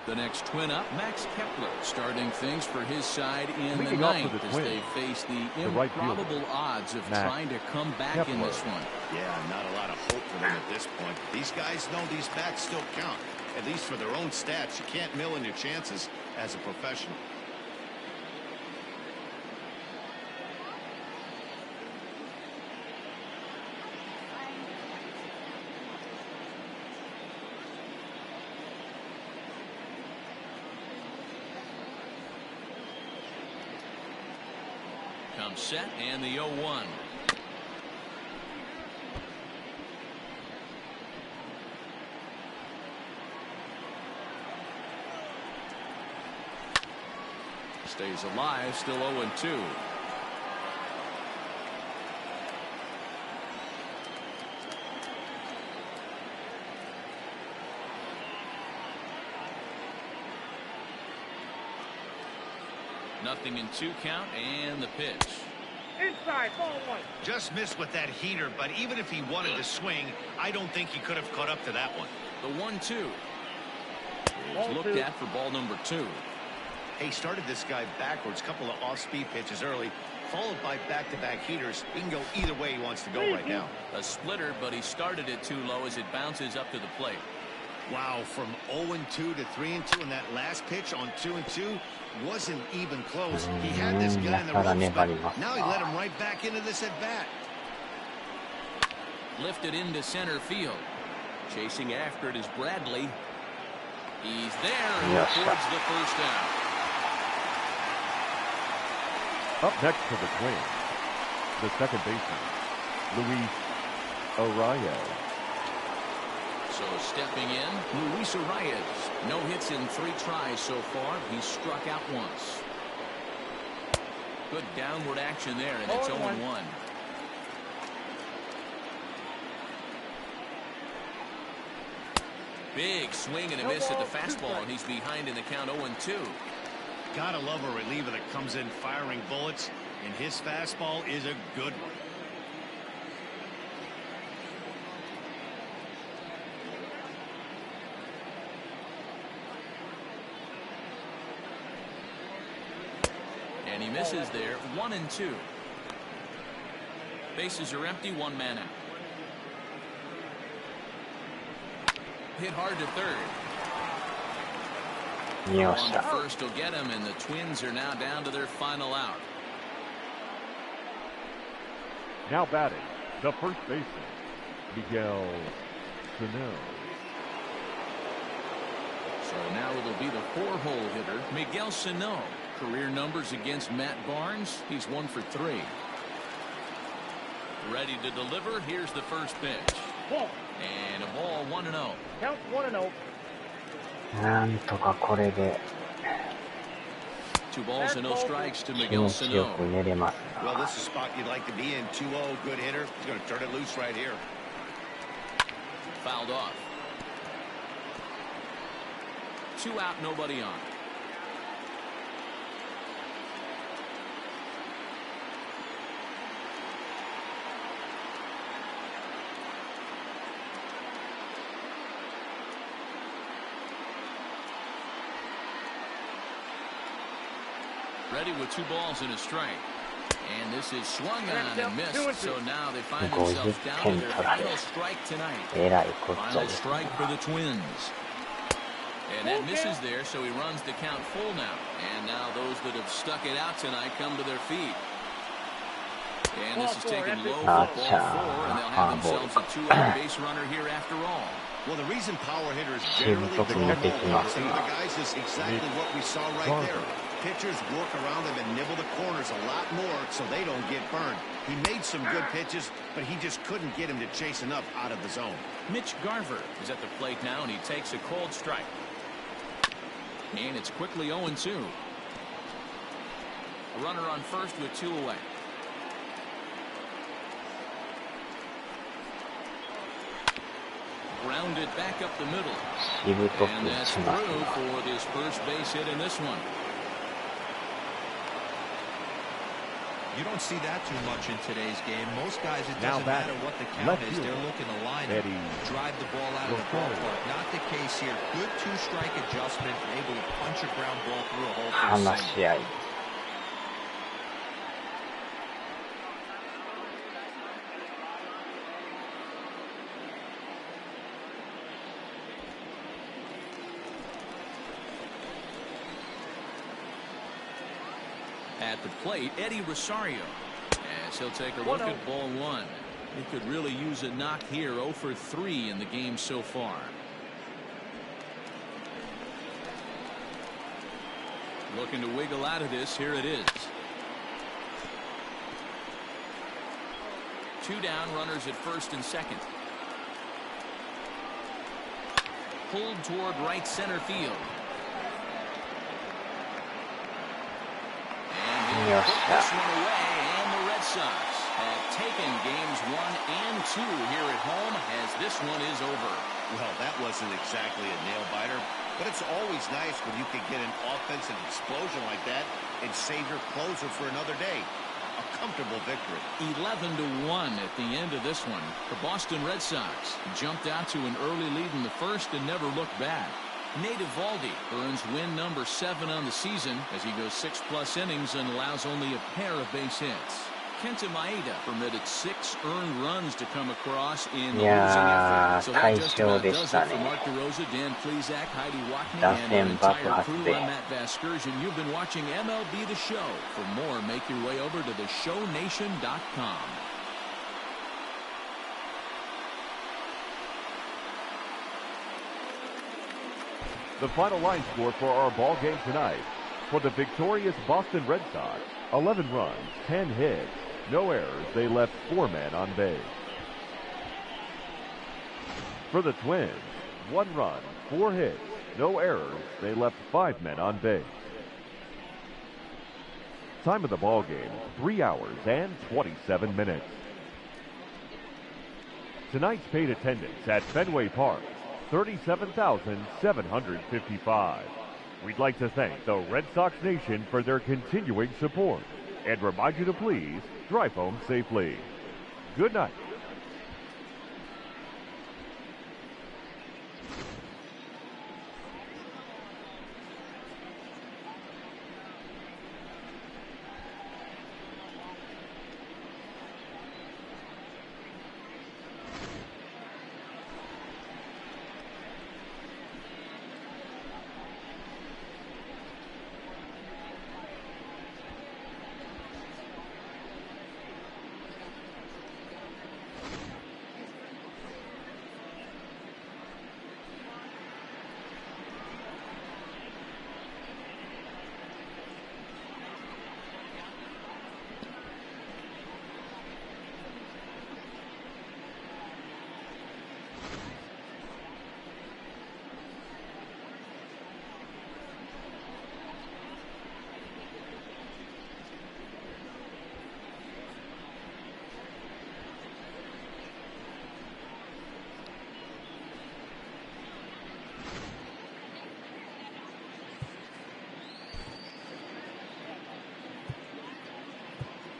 The next twin up, Max Kepler, starting things for his side in the 9th as they face the improbable odds of trying to come back in this one. Yeah, not a lot of hope for them at this point. These guys know these bats still count, at least for their own stats. You can't mill in your chances as a professional. comes set and the 0-1. Stays alive, still 0-2. Nothing in 2 count, and the pitch. Inside, ball 1. Just missed with that heater, but even if he wanted to swing, I don't think he could have caught up to that one. The 1-2 is looked at for ball number 2. He started this guy backwards, couple of off-speed pitches early, followed by back-to-back heaters. He can go either way he wants to go right now. A splitter, but he started it too low as it bounces up to the plate. Wow, from 0-2 to 3-2, and that last pitch on 2-2 wasn't even close. He had this guy in the ropes, but now he let him right back into this at-bat. Lifted into center field. Chasing after it is Bradley. He's there and records the first down. Up next for the Twins, the second baseman, Luis Arias. So stepping in, Luis Arias. No hits in 3 tries so far. He's struck out once. Good downward action there, and it's 0-1. Big swing and a miss at the fastball, and he's behind in the count 0-2. Gotta love a reliever that comes in firing bullets, and his fastball is a good one. And he misses there. 1-2. Bases are empty. 1 man out. Hit hard to third. On the first will get him, and the Twins are now down to their final out. Now batting, the first baseman, Miguel Sano. So now it'll be the 4-hole hitter, Miguel Sano. Career numbers against Matt Barnes. He's 1 for 3. Ready to deliver. Here's the first pitch. And a ball 1-0. Count 1-0. なんとかこれで 2 balls and no strikes to Miguel Sano. Well, this is a spot you'd like to be in. 2-0, good hitter. He's going to turn it loose right here. Fouled off. 2 out, nobody on. Ready with 2 balls and a strike. And this is swung on and missed. So now they find themselves down to their final strike tonight. Final strike for the Twins. And that misses there, so he runs the count full now. And now those that have stuck it out tonight come to their feet. And this is taken low for ball 4, and they'll have themselves a 2-out base runner here after all. Well, the reason power hitters generally the guys is exactly what we saw right there. Pitchers work around them and nibble the corners a lot more so they don't get burned. He made some good pitches, but he just couldn't get him to chase enough out of the zone. Mitch Garver is at the plate now, and he takes a cold strike. And it's quickly 0-2. A runner on first with 2 away. Grounded back up the middle. And that's through for this first base hit in this one. You don't see that too much in today's game. Most guys, it doesn't matter what the count is. They're looking to line it, drive the ball out of the ballpark. Not the case here. Good 2-strike adjustment, able to punch a ground ball through a hole for a single. At the plate, Eddie Rosario, as he'll take a look at ball 1. He could really use a knock here. 0 for 3 in the game so far. Looking to wiggle out of this. Here it is. 2 down, runners at first and second. Pulled toward right center field. And he put this one away, and the Red Sox have taken games 1 and 2 here at home as this one is over. Well, that wasn't exactly a nail-biter, but it's always nice when you can get an offensive explosion like that and save your closer for another day. A comfortable victory. 11-1 at the end of this one. The Boston Red Sox jumped out to an early lead in the first and never looked back. Nate Eovaldi earns win number 7 on the season as he goes 6+ innings and allows only a pair of base hits. Kenta Maeda permitted 6 earned runs to come across in the losing effort. So that just about does it for Mark DeRosa, Dan Plesac, Heidi Wachner, and our entire crew. I'm Matt Vasgersian. You've been watching MLB The Show. For more, make your way over to theshownation.com. The final line score for our ball game tonight. For the victorious Boston Red Sox, 11 runs, 10 hits, no errors. They left 4 men on base. For the Twins, 1 run, 4 hits, no errors. They left 5 men on base. Time of the ball game, 3 hours and 27 minutes. Tonight's paid attendance at Fenway Park, 37,755. We'd like to thank the Red Sox Nation for their continuing support and remind you to please drive home safely. Good night.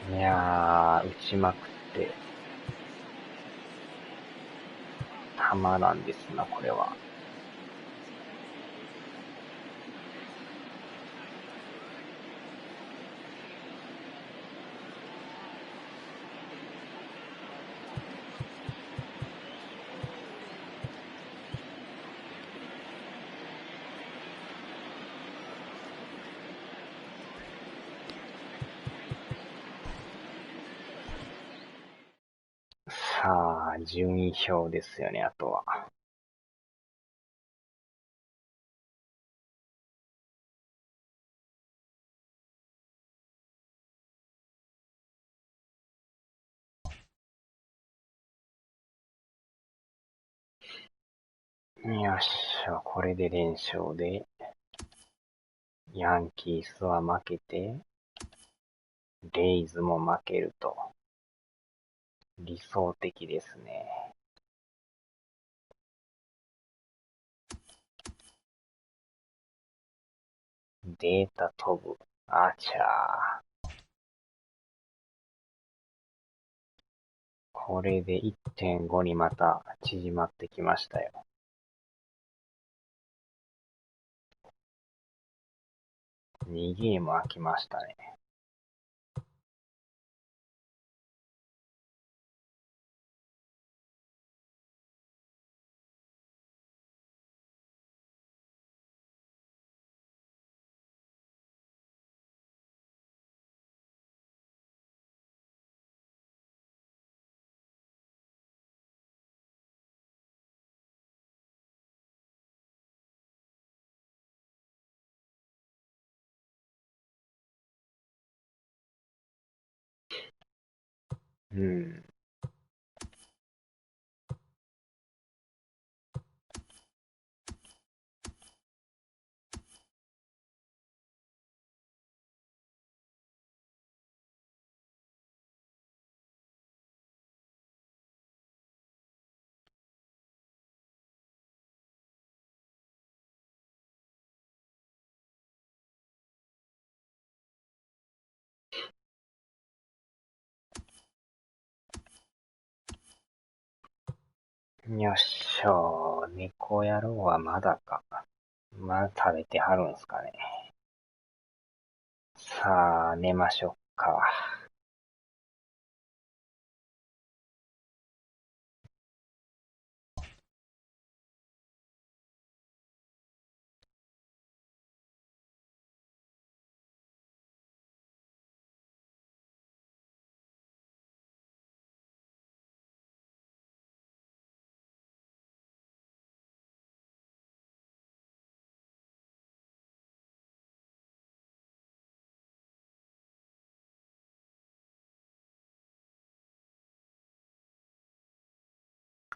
いやー、打ちまくって、たまらんですな、これは。さあ、順位表ですよね、あとは。よっしゃ、これで連勝で、ヤンキースは負けて、レイズも負けると。理想的ですね。データ飛ぶ。あちゃー。これで 1.5 にまた縮まってきましたよ。2ゲーム空きましたね。うん。よっしょー、猫野郎はまだか。まだ食べてはるんすかね。さあ、寝ましょうか。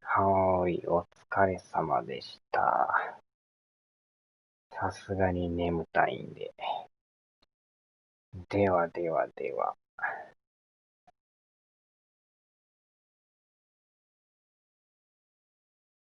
はーい、お疲れ様でした。さすがに眠たいんで。ではではでは。